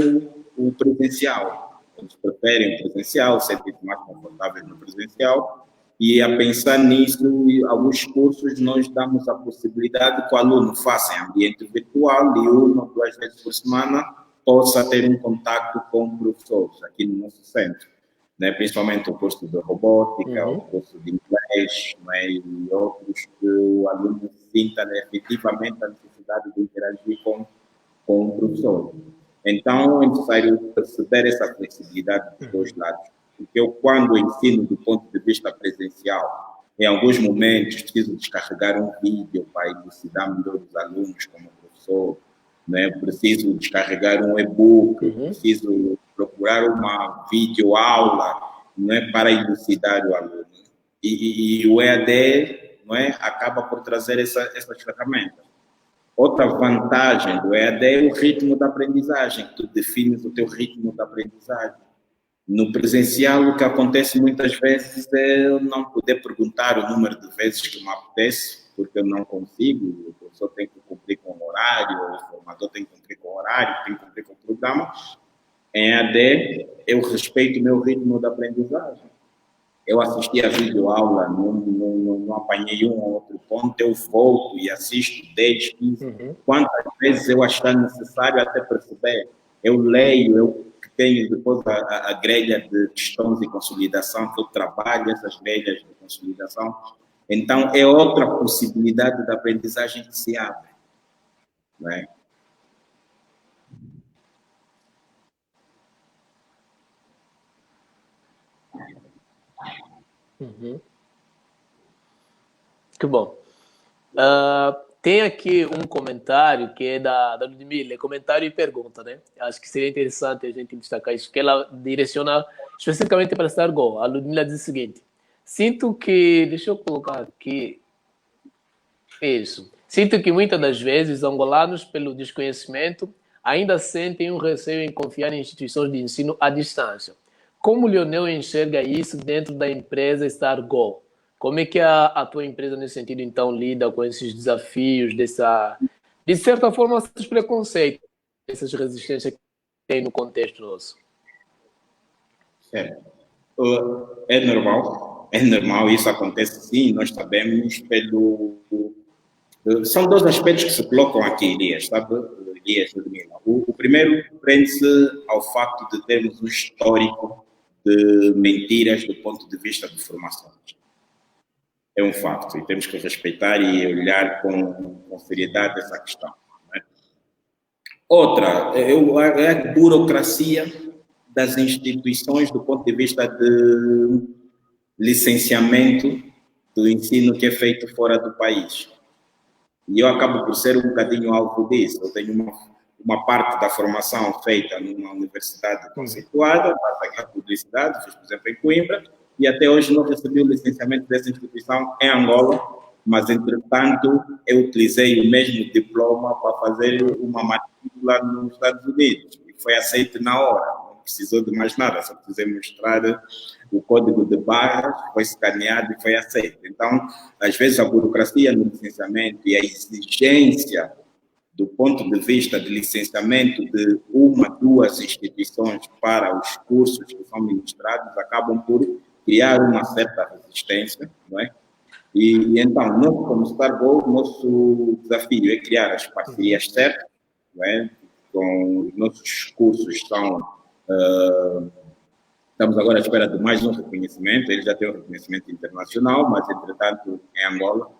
Speaker 2: o presencial. Eles preferem o presencial, sentem-se mais confortáveis no presencial, e a pensar nisso, alguns cursos nós damos a possibilidade que o aluno faça em ambiente virtual e 1 ou 2 vezes por semana possa ter um contato com professores aqui no nosso centro. Né? Principalmente o curso de robótica, o curso de inglês, né? E outros que o aluno sinta, né, efetivamente a necessidade de interagir com o professor. Então, é necessário perceber essa flexibilidade dos dois lados. Porque eu, quando ensino do ponto de vista presencial, em alguns momentos preciso descarregar um vídeo para elucidar melhor os alunos como professor, né? Preciso descarregar um e-book, preciso procurar uma videoaula, né, para elucidar o aluno. E o EAD, não é, acaba por trazer essas ferramentas. Outra vantagem do EAD é o ritmo da aprendizagem. Tu defines o teu ritmo da aprendizagem. No presencial, o que acontece muitas vezes é eu não poder perguntar o número de vezes que me apetece, porque eu não consigo, o professor tem que cumprir com o horário, o formador tem que cumprir com o horário, tem que cumprir com o programa. Em EAD, eu respeito o meu ritmo de aprendizagem. Eu assisti a videoaula, não apanhei um ou outro ponto, eu volto e assisto 10, 15, quantas vezes eu achar necessário até perceber. Eu leio, eu tenho depois a grelha de questões e consolidação, que eu trabalho essas grelhas de consolidação. Então, é outra possibilidade da aprendizagem que se abre. Né?
Speaker 1: Que bom. Tem aqui um comentário que é da Ludmilla, comentário e pergunta, né? Acho que seria interessante a gente destacar isso, que ela direciona especificamente para Stargo. A Ludmilla diz o seguinte: sinto que, deixa eu colocar aqui, isso. Sinto que muitas das vezes angolanos, pelo desconhecimento, ainda sentem um receio em confiar em instituições de ensino à distância. Como o Lionel enxerga isso dentro da empresa Stargo? Como é que a tua empresa, nesse sentido, então, lida com esses desafios, de certa forma, esses preconceitos, essas resistências que tem no contexto nosso?
Speaker 2: É normal, isso acontece sim, nós sabemos São dois aspectos que se colocam aqui, Elias, sabe? Elias, o primeiro prende-se ao facto de termos um histórico de mentiras do ponto de vista de formações. É um facto e temos que respeitar e olhar com seriedade essa questão. Né? Outra, é a burocracia das instituições do ponto de vista de licenciamento do ensino que é feito fora do país. E eu acabo por ser um bocadinho alvo disso. Eu tenho uma parte da formação feita numa universidade conceituada, aqui a publicidade, fiz, por exemplo, em Coimbra, e até hoje não recebi o licenciamento dessa instituição em Angola, mas, entretanto, eu utilizei o mesmo diploma para fazer uma matrícula nos Estados Unidos, e foi aceito na hora, não precisou de mais nada, só precisei mostrar o código de barras, foi escaneado e foi aceito. Então, às vezes, a burocracia no licenciamento e a exigência do ponto de vista de licenciamento de uma, duas instituições para os cursos que são ministrados, acabam por criar uma certa resistência, não é? E então, nós, como StarGo, nosso desafio é criar as parcerias certas, não é? Com os nossos cursos estamos agora à espera de mais um reconhecimento, eles já têm um reconhecimento internacional, mas, entretanto, em Angola,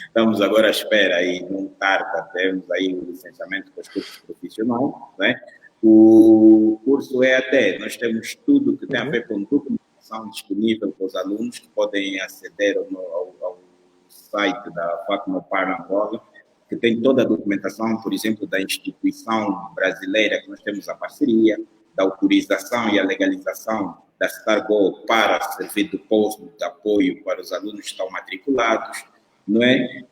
Speaker 2: estamos agora à espera e não tarda, temos aí o licenciamento para os cursos profissionais, né? O curso EAD, nós temos tudo que tem a ver com documentação disponível para os alunos que podem aceder ao site da FACNOPAR Angola, que tem toda a documentação, por exemplo, da instituição brasileira que nós temos a parceria, da autorização e a legalização da StarGo para servir de posto de apoio para os alunos que estão matriculados, não é?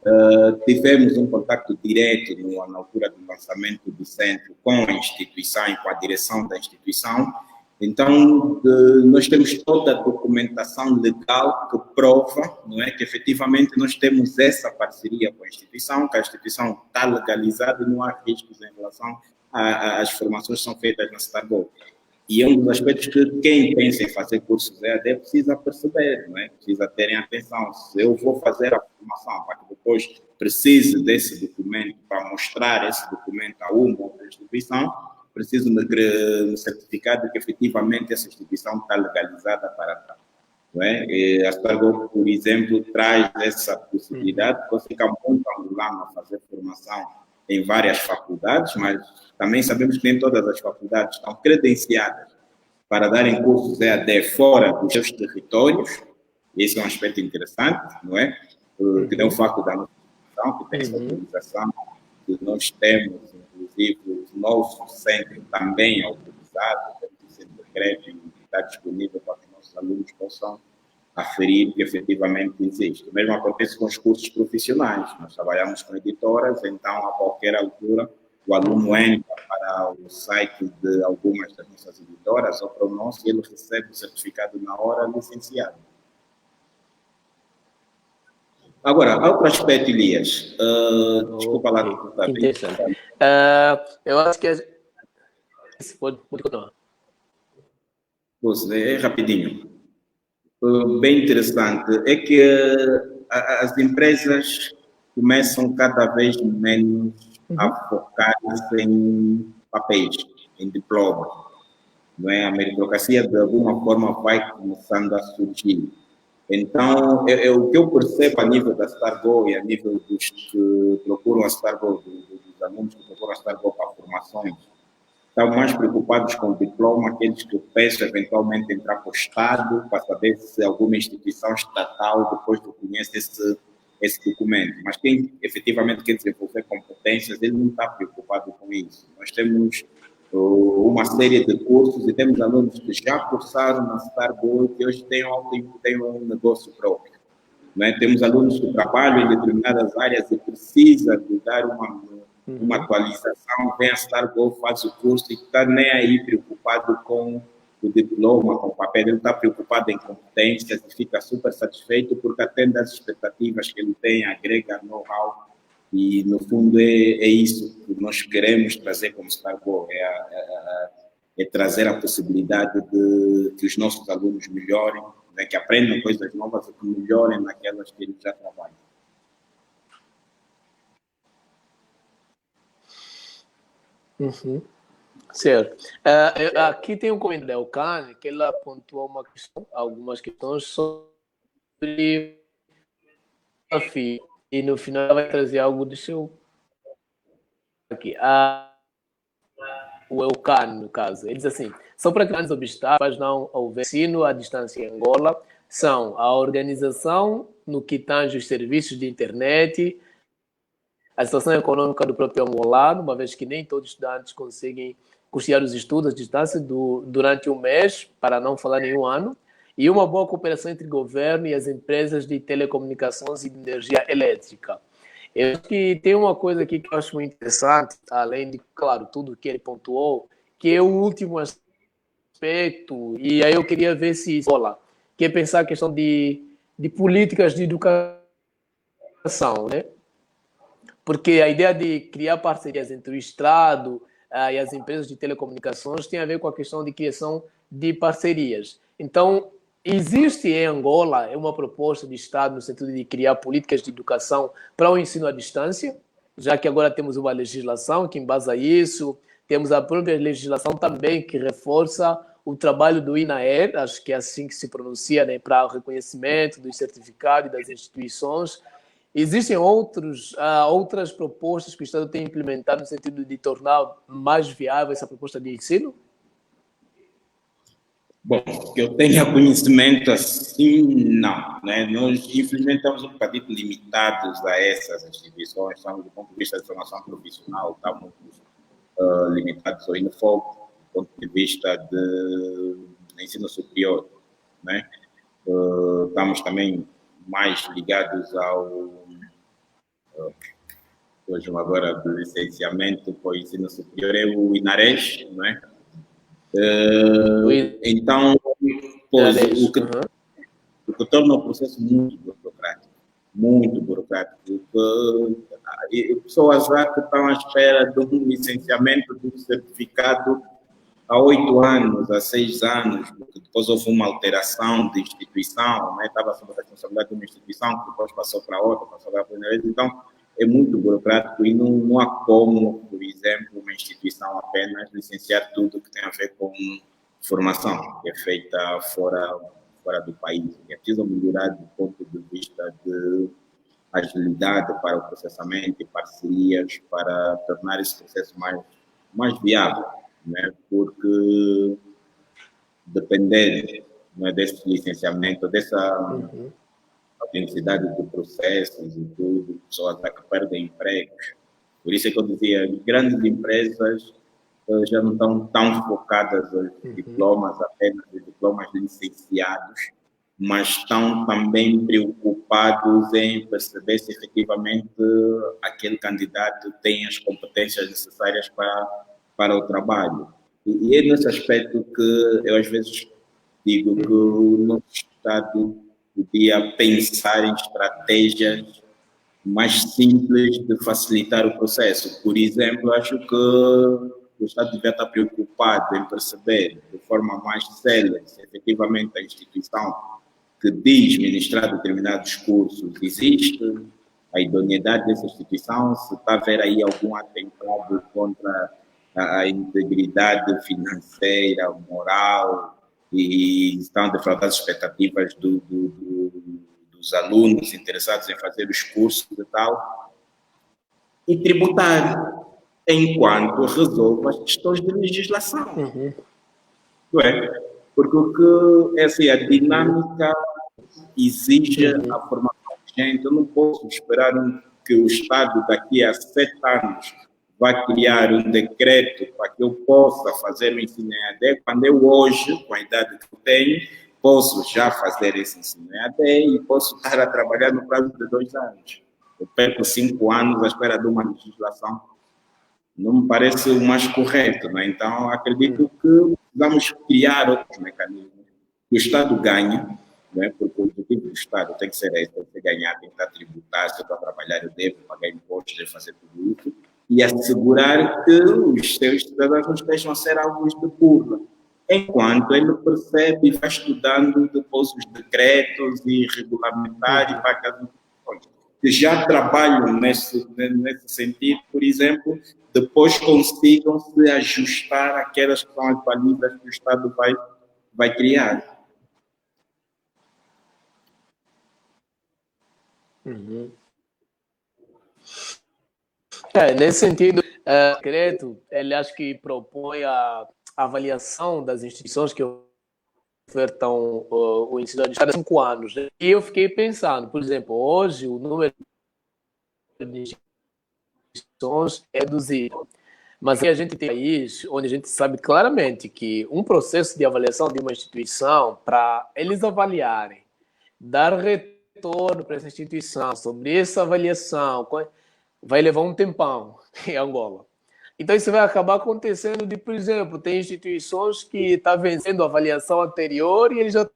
Speaker 2: Tivemos um contato direto na altura do lançamento do centro com a instituição e com a direção da instituição. Então, nós temos toda a documentação legal que prova, não é, que efetivamente nós temos essa parceria com a instituição, que a instituição está legalizada e não há riscos em relação às formações que são feitas na StarGo. E é um dos aspectos que quem pensa em fazer cursos EAD precisa perceber, não é? Precisa terem atenção. Se eu vou fazer a formação para que depois precise desse documento, para mostrar esse documento a uma ou outra instituição, preciso me certificar de que efetivamente essa instituição está legalizada para tal. Não é? E a StarGo, por exemplo, traz essa possibilidade de você ficar muito angolano a fazer formação em várias faculdades, mas também sabemos que nem todas as faculdades estão credenciadas para darem cursos EAD fora dos seus territórios. Esse é um aspecto interessante, não é? Que é o facto da nossa instituição, que tem essa autorização, que nós temos, inclusive, o nosso centro também é autorizado, temos esse decreto e está disponível para que os nossos alunos possam aferir que efetivamente existe. O mesmo acontece com os cursos profissionais. Nós trabalhamos com editoras, então, a qualquer altura, o aluno entra para o site de algumas das nossas editoras ou para o nosso e ele recebe o certificado na hora licenciado. Agora, outro aspecto, Elias. Desculpa lá.
Speaker 1: Interessante. Eu acho que... Pode continuar.
Speaker 2: É rapidinho. Bem interessante é que as empresas começam cada vez menos a focar-se em papéis, em diploma. Não é? A meritocracia, de alguma forma, vai começando a surgir. Então, o que eu percebo a nível da StarGo e a nível dos que procuram a StarGo, dos alunos que procuram a StarGo para formações, estão mais preocupados com o diploma, aqueles que pensam eventualmente entrar para o Estado, para saber se alguma instituição estatal depois reconhece esse documento. Mas quem efetivamente quer desenvolver competências, ele não está preocupado com isso. Nós temos uma série de cursos e temos alunos que já cursaram na StarGo e que hoje têm um negócio próprio. Não é? Temos alunos que trabalham em determinadas áreas e precisam de dar uma atualização, vem a StarGo, faz o curso e está nem aí preocupado com o diploma, com o papel, ele está preocupado em competências e fica super satisfeito porque atende às expectativas que ele tem, agrega know-how e, no fundo, é isso que nós queremos trazer como StarGo, é trazer a possibilidade de que os nossos alunos melhorem, né, que aprendam coisas novas e que melhorem naquelas que eles já trabalham.
Speaker 1: Certo. Aqui tem um comentário da Elcane, que ela pontuou algumas questões sobre desafio, e no final vai trazer algo do seu... Aqui. O Elcane, no caso, ele diz assim: só para grandes obstáculos não houver ensino à distância em Angola são a organização no que tange os serviços de internet, a situação econômica do próprio angolano, uma vez que nem todos os estudantes conseguem custear os estudos à distância durante um mês, para não falar nenhum ano, e uma boa cooperação entre o governo e as empresas de telecomunicações e de energia elétrica. Eu acho que tem uma coisa aqui que eu acho muito interessante, além de, claro, tudo que ele pontuou, que é o último aspecto, e aí eu queria ver se escola, que é pensar a questão de políticas de educação, né? porque a ideia de criar parcerias entre o Estado e as empresas de telecomunicações tem a ver com a questão de criação de parcerias. Então, existe em Angola uma proposta de Estado no sentido de criar políticas de educação para o ensino à distância, já que agora temos uma legislação que embasa isso, temos a própria legislação também que reforça o trabalho do INAER, acho que é assim que se pronuncia, né, para o reconhecimento dos certificados das instituições. Existem outras propostas que o Estado tem implementado no sentido de tornar mais viável essa proposta de ensino?
Speaker 2: Bom, que eu tenha conhecimento assim, não. Né? Nós, infelizmente, estamos um bocadinho limitados a essas instituições, estamos, do ponto de vista de formação profissional, estamos limitados ao INFOP, do ponto de vista de ensino superior. Né? Estamos também mais ligados ao hoje agora do licenciamento para o ensino superior é o INARES, não é? Então, pois, o que torna o processo muito burocrático, porque pessoas já que estão à espera de um licenciamento de um certificado há 8 anos, há 6 anos, porque depois houve uma alteração de instituição, né? Estava sob a responsabilidade de uma instituição, que depois passou para outra, passou para a primeira vez, então é muito burocrático e não há como, por exemplo, uma instituição apenas licenciar tudo que tem a ver com formação, que é feita fora do país. É preciso melhorar do ponto de vista de agilidade para o processamento e parcerias para tornar esse processo mais viável, né? Porque depender, né, desse licenciamento, dessa autenticidade de processos e tudo, pessoas que perdem empregos. Por isso é que eu dizia, grandes empresas já não estão tão focadas nos diplomas, apenas nos diplomas licenciados, mas estão também preocupados em perceber se efetivamente aquele candidato tem as competências necessárias para o trabalho. E é nesse aspecto que eu às vezes digo que o nosso Estado podia pensar em estratégias mais simples de facilitar o processo. Por exemplo, acho que o Estado devia estar preocupado em perceber de forma mais célere se efetivamente a instituição que diz ministrar determinados cursos existe, a idoneidade dessa instituição, se está a haver aí algum atentado contra a integridade financeira, moral, e estão a defraudar as expectativas dos alunos interessados em fazer os cursos e tal, e tributar, enquanto resolve as questões de legislação. Não é? Porque o que assim, a dinâmica exige a formação de gente. Eu não posso esperar que o Estado daqui a 7 anos vai criar um decreto para que eu possa fazer o ensino em AD, quando eu hoje, com a idade que eu tenho, posso já fazer esse ensino em AD e posso estar a trabalhar no prazo de 2 anos. Eu perco 5 anos à espera de uma legislação. Não me parece o mais correto, né? Então, acredito que vamos criar outros mecanismos que o Estado ganhe, né? Porque o objetivo do Estado tem que ser esse, tem que ser ganhar, tem que estar tributar, se eu estou a trabalhar, eu devo pagar impostos, devo fazer tudo isso, e assegurar que os seus cidadãos não estejam a ser alvos de burla, enquanto ele percebe e vai estudando depois os decretos e regulamentar e vai cada que já trabalham nesse sentido, por exemplo, depois consigam se ajustar àquelas que são as balizas que o Estado vai criar.
Speaker 1: Nesse sentido, o decreto, ele acho que propõe a avaliação das instituições que ofertam o ensino de cada 5 anos. Né? E eu fiquei pensando, por exemplo, hoje o número de instituições é reduzido. Mas a gente tem país onde a gente sabe claramente que um processo de avaliação de uma instituição, para eles avaliarem, dar retorno para essa instituição sobre essa avaliação, vai levar um tempão em Angola. Então, isso vai acabar acontecendo de, por exemplo, tem instituições que estão vencendo a avaliação anterior e eles já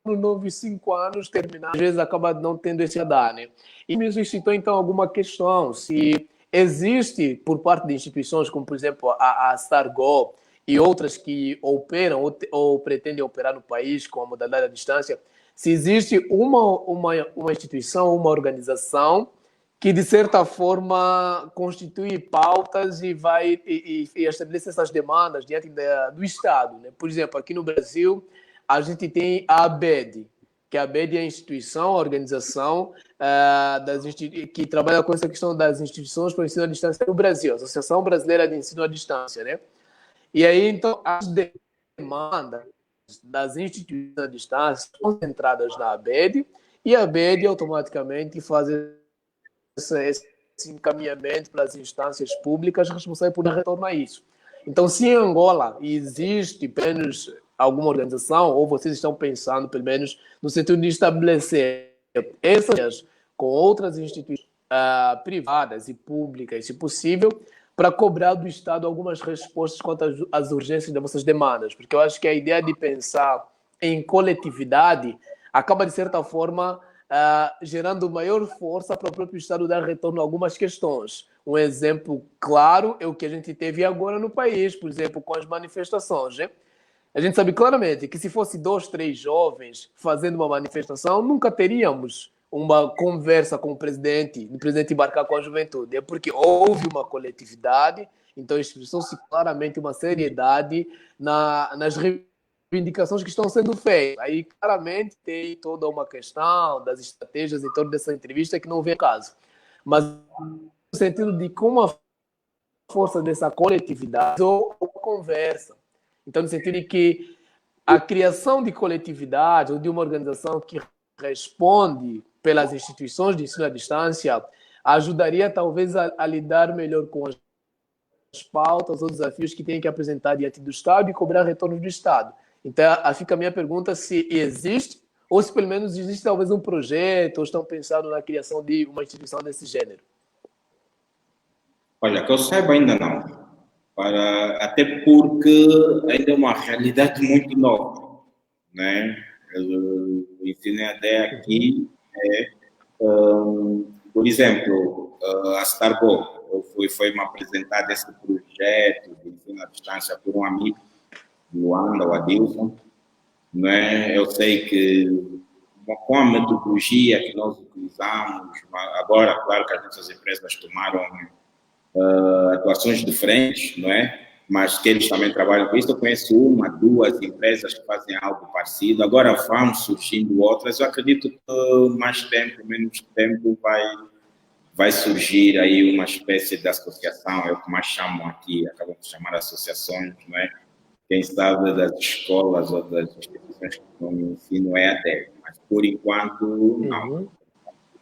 Speaker 1: nos novos 5 anos terminar, às vezes acaba não tendo esse radar, né? E me suscitou, então, alguma questão, se existe, por parte de instituições como, por exemplo, a Stargo e outras que operam ou pretendem operar no país com a modalidade à distância, se existe uma instituição, uma organização que, de certa forma, constitui pautas e vai e estabelece essas demandas diante do Estado, né? Por exemplo, aqui no Brasil, a gente tem a ABED, que a ABED é a instituição, a organização que trabalha com essa questão das instituições para o ensino à distância no Brasil, a Associação Brasileira de Ensino à Distância, né? E aí, então, as demandas das instituições à distância são concentradas na ABED e a ABED automaticamente faz esse encaminhamento para as instâncias públicas responsáveis por dar retorno a isso. Então, se em Angola existe pelo menos alguma organização, ou vocês estão pensando, pelo menos, no sentido de estabelecer essas com outras instituições privadas e públicas, se possível, para cobrar do Estado algumas respostas quanto às urgências das vossas demandas. Porque eu acho que a ideia de pensar em coletividade acaba, de certa forma, gerando maior força para o próprio Estado dar retorno a algumas questões. Um exemplo claro é o que a gente teve agora no país, por exemplo, com as manifestações, né? A gente sabe claramente que se fosse 2, 3 jovens fazendo uma manifestação, nunca teríamos uma conversa com o presidente embarcar com a juventude. É porque houve uma coletividade, então expressou-se claramente uma seriedade nas reivindicações que estão sendo feitas. Aí claramente tem toda uma questão das estratégias em torno dessa entrevista que não vem a caso. Mas no sentido de como a força dessa coletividade ou conversa. Então, no sentido de que a criação de coletividade ou de uma organização que responde pelas instituições de ensino à distância ajudaria talvez a lidar melhor com as pautas ou desafios que tem que apresentar diante do Estado e cobrar retornos do Estado. Então, fica a minha pergunta se existe ou se pelo menos existe talvez um projeto ou estão pensando na criação de uma instituição desse gênero.
Speaker 2: Olha, que eu saiba ainda não. Até porque ainda é uma realidade muito nova, né? O ensino EAD aqui por exemplo, a Stargo foi-me apresentado esse projeto de ensino à distância por um amigo, Luanda, o Adilson, né? Eu sei que com a metodologia que nós utilizamos, agora, claro que as nossas empresas tomaram atuações diferentes, não é? Mas que eles também trabalham com isso. Eu conheço 1, 2 empresas que fazem algo parecido. Agora vão surgindo outras. Eu acredito que mais tempo, menos tempo, vai surgir aí uma espécie de associação. É o que mais chamam aqui, acabam de chamar associações, não é? Quem sabe das escolas ou das instituições que estão no ensino é até. Mas por enquanto, não.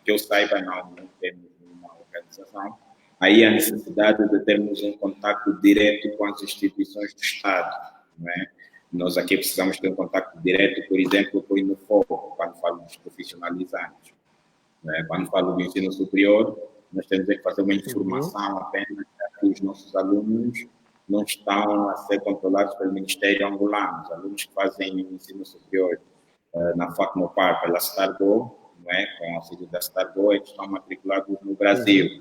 Speaker 2: Que eu saiba, não temos uma organização. Aí a necessidade de termos um contato direto com as instituições do Estado, não é? Nós aqui precisamos ter um contato direto, por exemplo, com o INUFOP, quando falo dos profissionalizantes. Né? Quando falo do ensino superior, nós temos que fazer uma informação apenas que os nossos alunos não estão a ser controlados pelo Ministério angolano. Os alunos que fazem o ensino superior na FACNOPAR pela Stargo, não é? Com o auxílio da Stargo, eles estão matriculados no Brasil.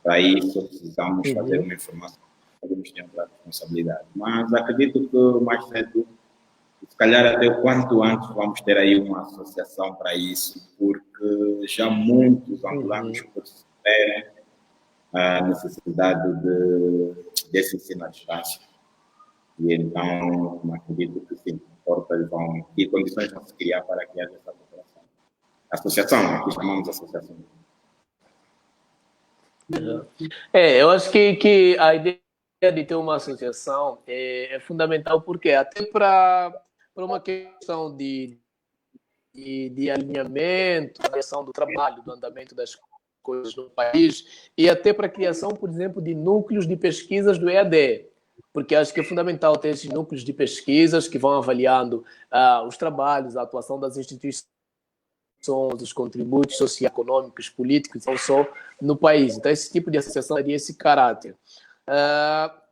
Speaker 2: Para isso, precisamos fazer uma informação que podemos ter outra responsabilidade. Mas acredito que mais cedo, se calhar até o quanto antes, vamos ter aí uma associação para isso, porque já muitos angolanos perceberam a necessidade desse ensino à distância. E então, acredito que sim, portas vão, e condições vão se criar para que haja essa cooperação. Associação, aqui chamamos de associação.
Speaker 1: Eu acho que a ideia de ter uma associação é fundamental, porque até para uma questão de alinhamento, da questão do trabalho, do andamento das coisas no país, e até para a criação, por exemplo, de núcleos de pesquisas do EAD, porque acho que é fundamental ter esses núcleos de pesquisas que vão avaliando os trabalhos, a atuação das instituições, os contributos socioeconômicos, políticos, não só no país. Então, esse tipo de associação teria esse caráter.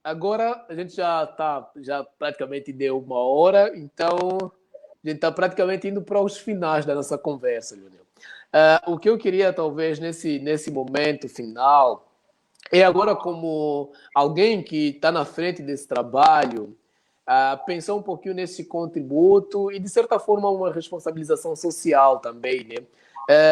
Speaker 1: Agora, a gente já praticamente deu 1 hora, então gente está praticamente indo para os finais da nossa conversa, Leonel. O que eu queria, talvez, nesse momento final, é agora como alguém que está na frente desse trabalho, pensar um pouquinho nesse contributo e, de certa forma, uma responsabilização social também, né?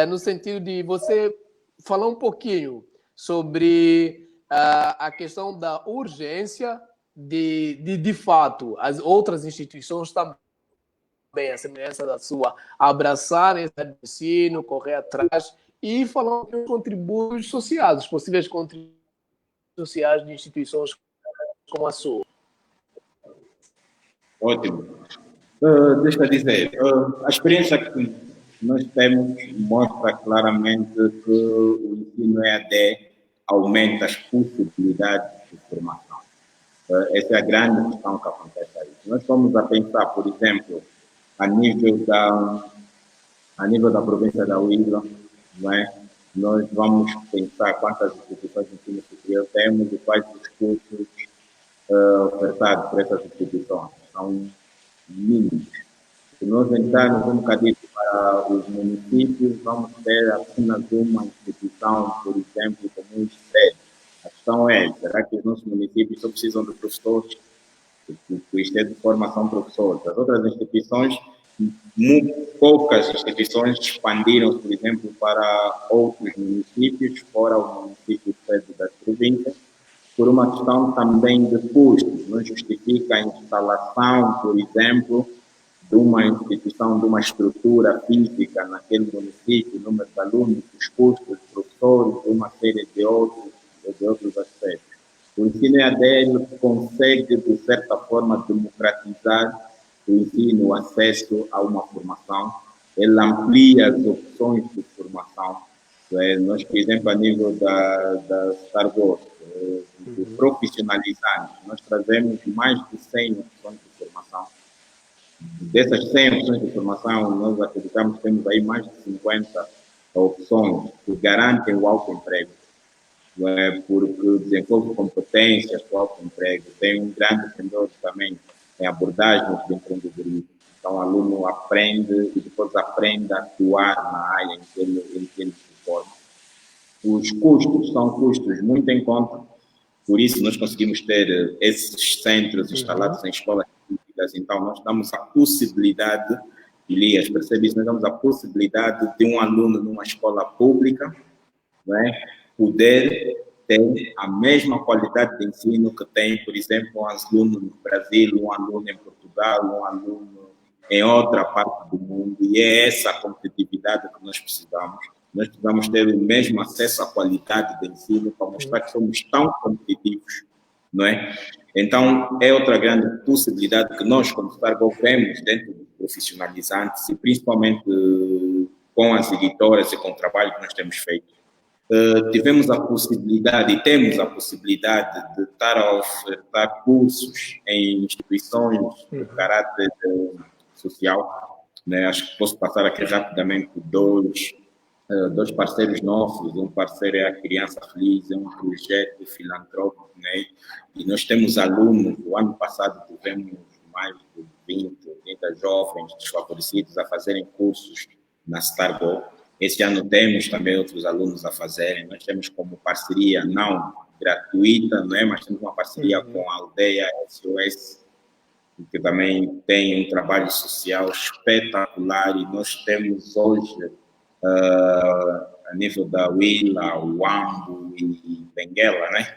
Speaker 1: No sentido de você falar um pouquinho sobre a questão da urgência de fato, as outras instituições também, a semelhança da sua, abraçarem esse ensino, correr atrás e falar dos contributos sociais, os possíveis contributos sociais de instituições como a sua.
Speaker 2: Ótimo. Deixa eu dizer, a experiência que nós temos mostra claramente que o ensino EAD aumenta as possibilidades de formação. Essa é a grande questão que acontece aí. Nós estamos a pensar, por exemplo, a nível da província da Huila, não é? Nós vamos pensar quantas instituições de ensino superior temos e quais os cursos ofertados por essas instituições. São mínimos. Se nós entrarmos um bocadinho para os municípios, vamos ter apenas uma instituição, por exemplo, como o ISTED. A questão é, será que os nossos municípios só precisam de professores? O ISTED de formação de professores. As outras instituições, muito poucas instituições expandiram, por exemplo, para outros municípios, fora o município sede das províncias, por uma questão também de custos. Não justifica a instalação, por exemplo, de uma instituição, de uma estrutura física naquele município, número de alunos, os custos, professores, uma série de outros aspectos. O ensino EAD consegue, de certa forma, democratizar o ensino, o acesso a uma formação, ele amplia as opções de formação. Nós, por exemplo, a nível da Star Wars, de profissionalizar, nós trazemos mais de 100 opções de formação. Dessas 100 opções de formação, nós acreditamos que temos aí mais de 50 opções que garantem o autoemprego, porque desenvolve competências para o autoemprego, tem um grande pendor também em abordagens de empreendedorismo. Então, o aluno aprende e depois aprende a atuar na área em que ele se forma. Os custos são custos muito em conta, por isso nós conseguimos ter esses centros instalados em escolas públicas. Então, nós damos a possibilidade, Elias, percebe isso? Nós damos a possibilidade de um aluno numa escola pública, poder ter a mesma qualidade de ensino que tem, por exemplo, um aluno no Brasil, um aluno em Portugal, um aluno em outra parte do mundo, e é essa a competitividade que nós precisamos. Nós precisamos ter o mesmo acesso à qualidade de ensino para mostrar que somos tão competitivos, não é? Então, é outra grande possibilidade que nós, como Stargo, vemos dentro dos profissionalizantes e principalmente com as editoras e com o trabalho que nós temos feito. Tivemos a possibilidade e temos a possibilidade de estar a ofertar cursos em instituições de caráter social. Né? Acho que posso passar aqui rapidamente dois parceiros nossos. Um parceiro é a Criança Feliz, é um projeto filantrópico, né? E nós temos alunos. O ano passado tivemos mais de 20, 30 jovens desfavorecidos a fazerem cursos na Stargo. Este ano temos também outros alunos a fazerem. Nós temos como parceria, não gratuita, não é? Mas temos uma parceria com a Aldeia SOS, que também tem um trabalho social espetacular. E nós temos hoje, a nível da Huila, Uambo e Benguela, né?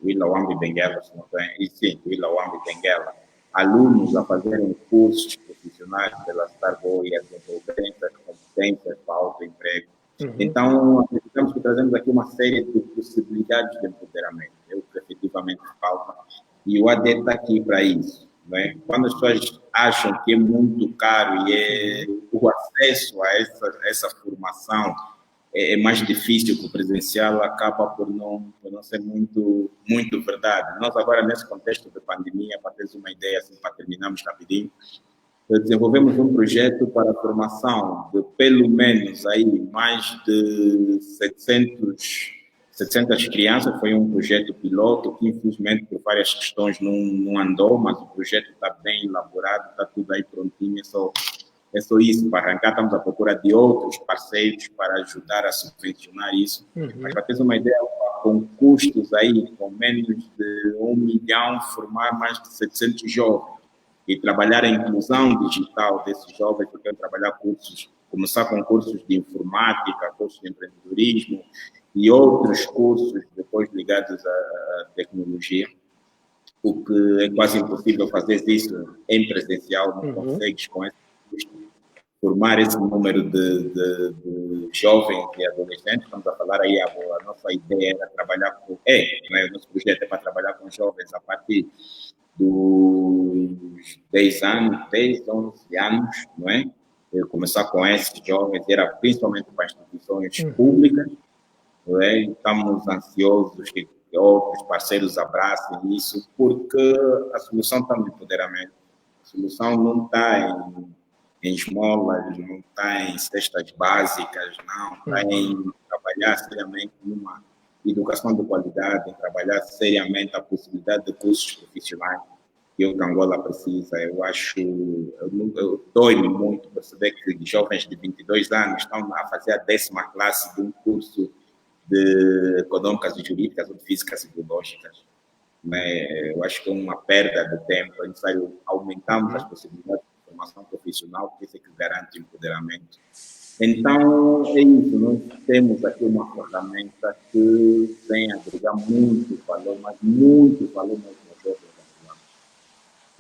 Speaker 2: Huila, Uambo e Benguela, se não tem. E sim, Huila, Uambo e Benguela. Alunos a fazerem cursos profissionais pela Stargo e a desenvolverem essas competências para autoemprego. Então, acreditamos que trazemos aqui uma série de possibilidades de empoderamento, é o que efetivamente falta, e o AD está aqui para isso. Não é? Quando as pessoas acham que é muito caro e o acesso a essa formação é mais difícil que o presencial, acaba por não ser muito verdade. Nós agora, nesse contexto de pandemia, para teres uma ideia, assim, para terminarmos rapidinho, desenvolvemos um projeto para a formação de pelo menos aí mais de 700 700 crianças, foi um projeto piloto que, infelizmente, por várias questões não andou, mas o projeto está bem elaborado, está tudo aí prontinho, é só isso. Para arrancar, estamos à procura de outros parceiros para ajudar a subvencionar isso. Mas, para ter uma ideia, com custos aí, com menos de 1 milhão, formar mais de 700 jovens e trabalhar a inclusão digital desses jovens, porque eu trabalhar cursos, começar com cursos de informática, cursos de empreendedorismo, e outros cursos depois ligados à tecnologia, o que é quase impossível fazer isso em presencial, não consegues com esse custo formar esse número de jovens e adolescentes. Estamos a falar aí, a nossa ideia era trabalhar com, o nosso projeto é para trabalhar com jovens a partir dos 10 anos, 10, 11 anos, não é? Começar com esses jovens, era principalmente para instituições públicas. É? Estamos ansiosos que outros parceiros abracem isso, porque a solução está no empoderamento. A solução não está em esmolas, não está em cestas básicas, não, está em trabalhar seriamente numa educação de qualidade, em trabalhar seriamente a possibilidade de cursos profissionais que o Angola precisa. Eu acho, eu dói-me muito perceber que jovens de 22 anos estão a fazer a 10ª classe de um curso de econômicas e jurídicas ou de físicas e biológicas. Né? Eu acho que é uma perda de tempo. É necessário aumentarmos as possibilidades de formação profissional, porque isso é que garante o empoderamento. Então, é isso. Nós temos aqui uma ferramenta que vem agregar muito valor, mas muito valor mesmo aos jovens brasileiros.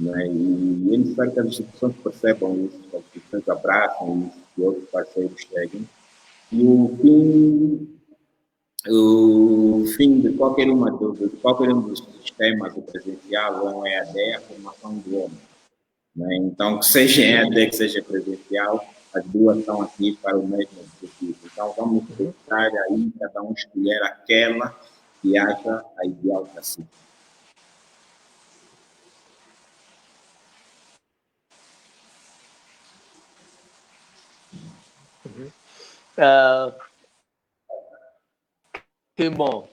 Speaker 2: Né? E é necessário que as instituições percebam isso, que as instituições abracem isso, que outros parceiros cheguem. E o fim de qualquer um dos sistemas, o presencial ou EAD, é a formação do homem. Né? Então, que seja EAD, que seja presencial, as duas estão aqui para o mesmo objetivo. Então, vamos tentar aí, cada um escolher aquela que acha a ideal para si.
Speaker 1: Que bom.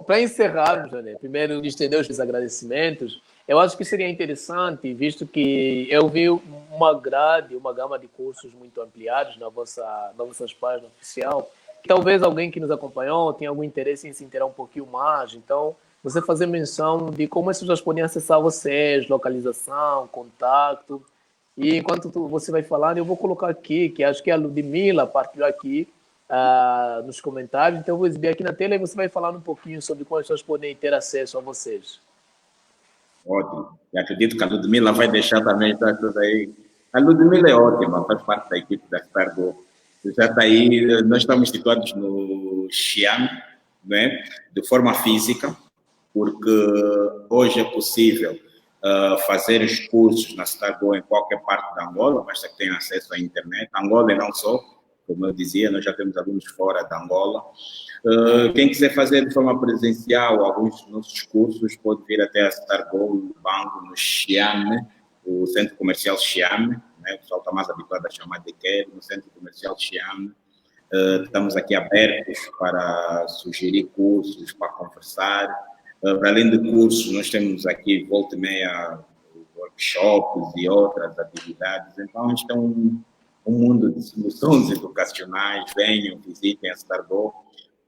Speaker 1: Para encerrarmos, né, primeiro estender os agradecimentos, eu acho que seria interessante, visto que eu vi uma grade, uma gama de cursos muito ampliados na vossas páginas oficial, que talvez alguém que nos acompanhou tenha algum interesse em se inteirar um pouquinho mais. Então, você fazer menção de como as pessoas podem acessar vocês, localização, contato. E enquanto você vai falando, eu vou colocar aqui, que acho que a Ludmila partilhou aqui, nos comentários. Então, eu vou exibir aqui na tela e você vai falar um pouquinho sobre como as pessoas podem ter acesso a vocês.
Speaker 2: Ótimo. E acredito que a Ludmila vai deixar também essas coisas aí. A Ludmila é ótima, faz parte da equipe da Stargo. Já está aí, nós estamos situados no Xi'an, né? De forma física, porque hoje é possível fazer os cursos na Stargo em qualquer parte da Angola, basta que tenha acesso à internet. Angola e não só, como eu dizia, nós já temos alunos fora da Angola. Quem quiser fazer de forma presencial alguns dos nossos cursos, pode vir até a Stargo Banco no Xi'an, o Centro Comercial Xi'an, né? O pessoal está mais habituado a chamar de Quer, no Centro Comercial Xi'an. Estamos aqui abertos para sugerir cursos, para conversar. Para além de cursos, nós temos aqui, volta e meia, workshops e outras atividades. Então, isto é um mundo de soluções educacionais. Venham, visitem a Stargo.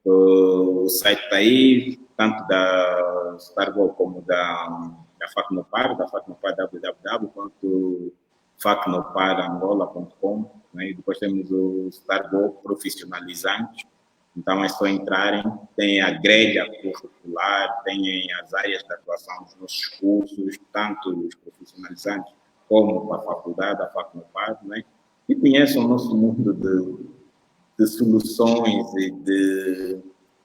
Speaker 2: O site está aí, tanto da Stargo como da FACNOPAR, www, quanto facnoparangola.com. Né? E depois temos o Stargo Profissionalizante. Então é só entrarem, tem a grelha curricular, tem as áreas de atuação dos nossos cursos, tanto os profissionalizantes como a faculdade, a FACNOPAR, né? E conheçam o nosso mundo de soluções e de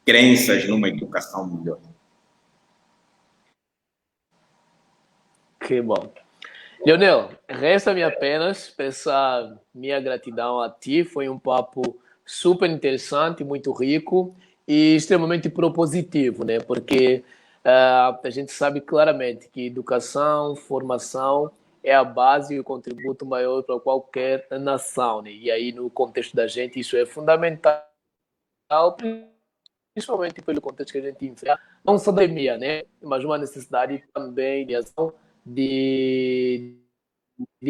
Speaker 2: crenças numa educação melhor.
Speaker 1: Que bom. Leonel, resta-me apenas expressar minha gratidão a ti. Foi um papo super interessante, muito rico e extremamente propositivo, né? Porque a gente sabe claramente que educação, formação é a base e o contributo maior para qualquer nação, né? E aí, no contexto da gente, isso é fundamental, principalmente pelo contexto que a gente enfrenta, não só da pandemia, né? Mas uma necessidade também de ação de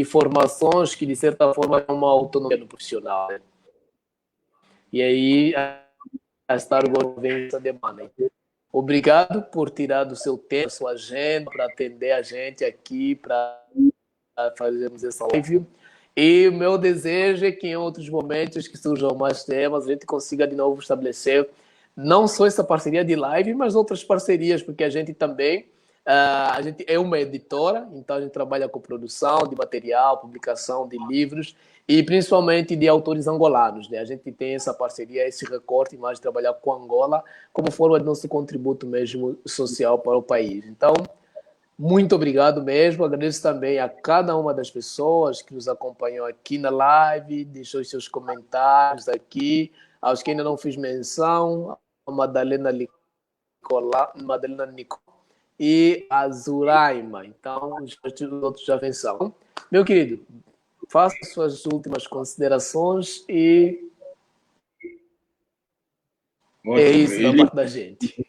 Speaker 1: formações que, de certa forma, é uma autonomia no profissional. Né? E aí, a Stargo vem essa demanda. Obrigado por tirar do seu tempo, sua agenda, para atender a gente aqui, para fazermos essa live. E o meu desejo é que em outros momentos que surjam mais temas, a gente consiga de novo estabelecer não só essa parceria de live, mas outras parcerias, porque a gente também a gente é uma editora, então a gente trabalha com produção de material, publicação de livros e principalmente de autores angolanos. Né? A gente tem essa parceria, esse recorte mais de trabalhar com Angola como forma de nosso contributo mesmo social para o país. Então, muito obrigado mesmo. Agradeço também a cada uma das pessoas que nos acompanhou aqui na live, deixou os seus comentários aqui, aos que ainda não fiz menção, a Madalena Nicole e a Zuraima. Então, os outros já vençam. Meu querido, faça suas últimas considerações e é isso da parte da gente.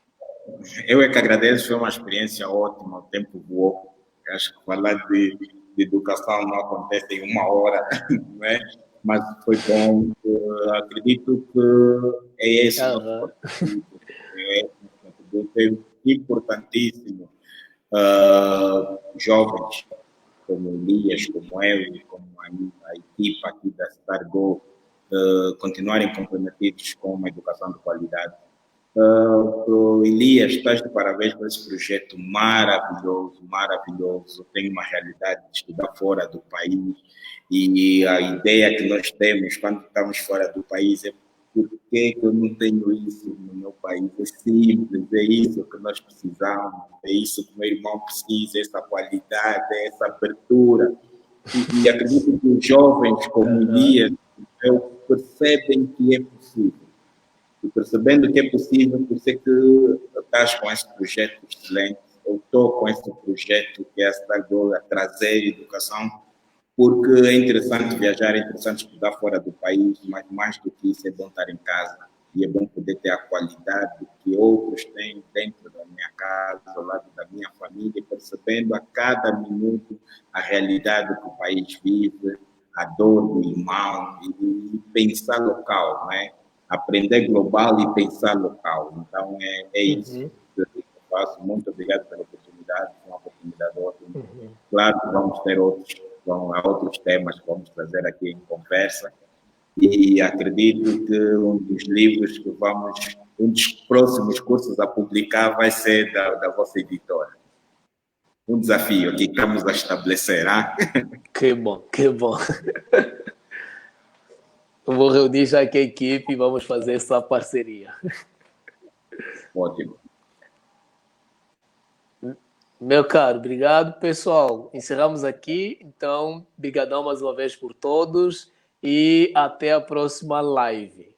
Speaker 2: Eu é que agradeço, foi uma experiência ótima, o tempo voou. Acho que falar de educação não acontece em uma hora, não é? Mas foi bom. Acredito que é esse o nosso contributo, é importantíssimo. Jovens como Elias, como eu e como a equipa aqui da Stargo continuarem comprometidos com uma educação de qualidade. Elias, estás de parabéns por esse projeto maravilhoso, maravilhoso. Tem uma realidade de estudar fora do país e a ideia que nós temos quando estamos fora do país é por que eu não tenho isso no meu país? É simples, é isso que nós precisamos, é isso que o meu irmão precisa, essa qualidade, essa abertura. E acredito que os jovens como Elias percebem que é possível. E percebendo que é possível, por isso é que estás com esse projeto excelente, eu estou com esse projeto que é a Stargo, a trazer educação, porque é interessante viajar, é interessante estudar fora do país, mas mais do que isso é bom estar em casa e é bom poder ter a qualidade que outros têm dentro da minha casa, ao lado da minha família, percebendo a cada minuto a realidade que o país vive, a dor do irmão e pensar local, não é? Aprender global e pensar local. Então, é isso que eu faço. Muito obrigado pela oportunidade, foi uma oportunidade ótima. Claro que vamos ter outros temas que vamos trazer aqui em conversa e acredito que um dos livros que um dos próximos cursos a publicar vai ser da vossa editora. Um desafio que estamos a estabelecer.
Speaker 1: Que bom, que bom. Eu vou reunir já aqui a equipe e vamos fazer essa parceria.
Speaker 2: Ótimo.
Speaker 1: Meu caro, obrigado. Pessoal, encerramos aqui. Então, brigadão mais uma vez por todos e até a próxima live.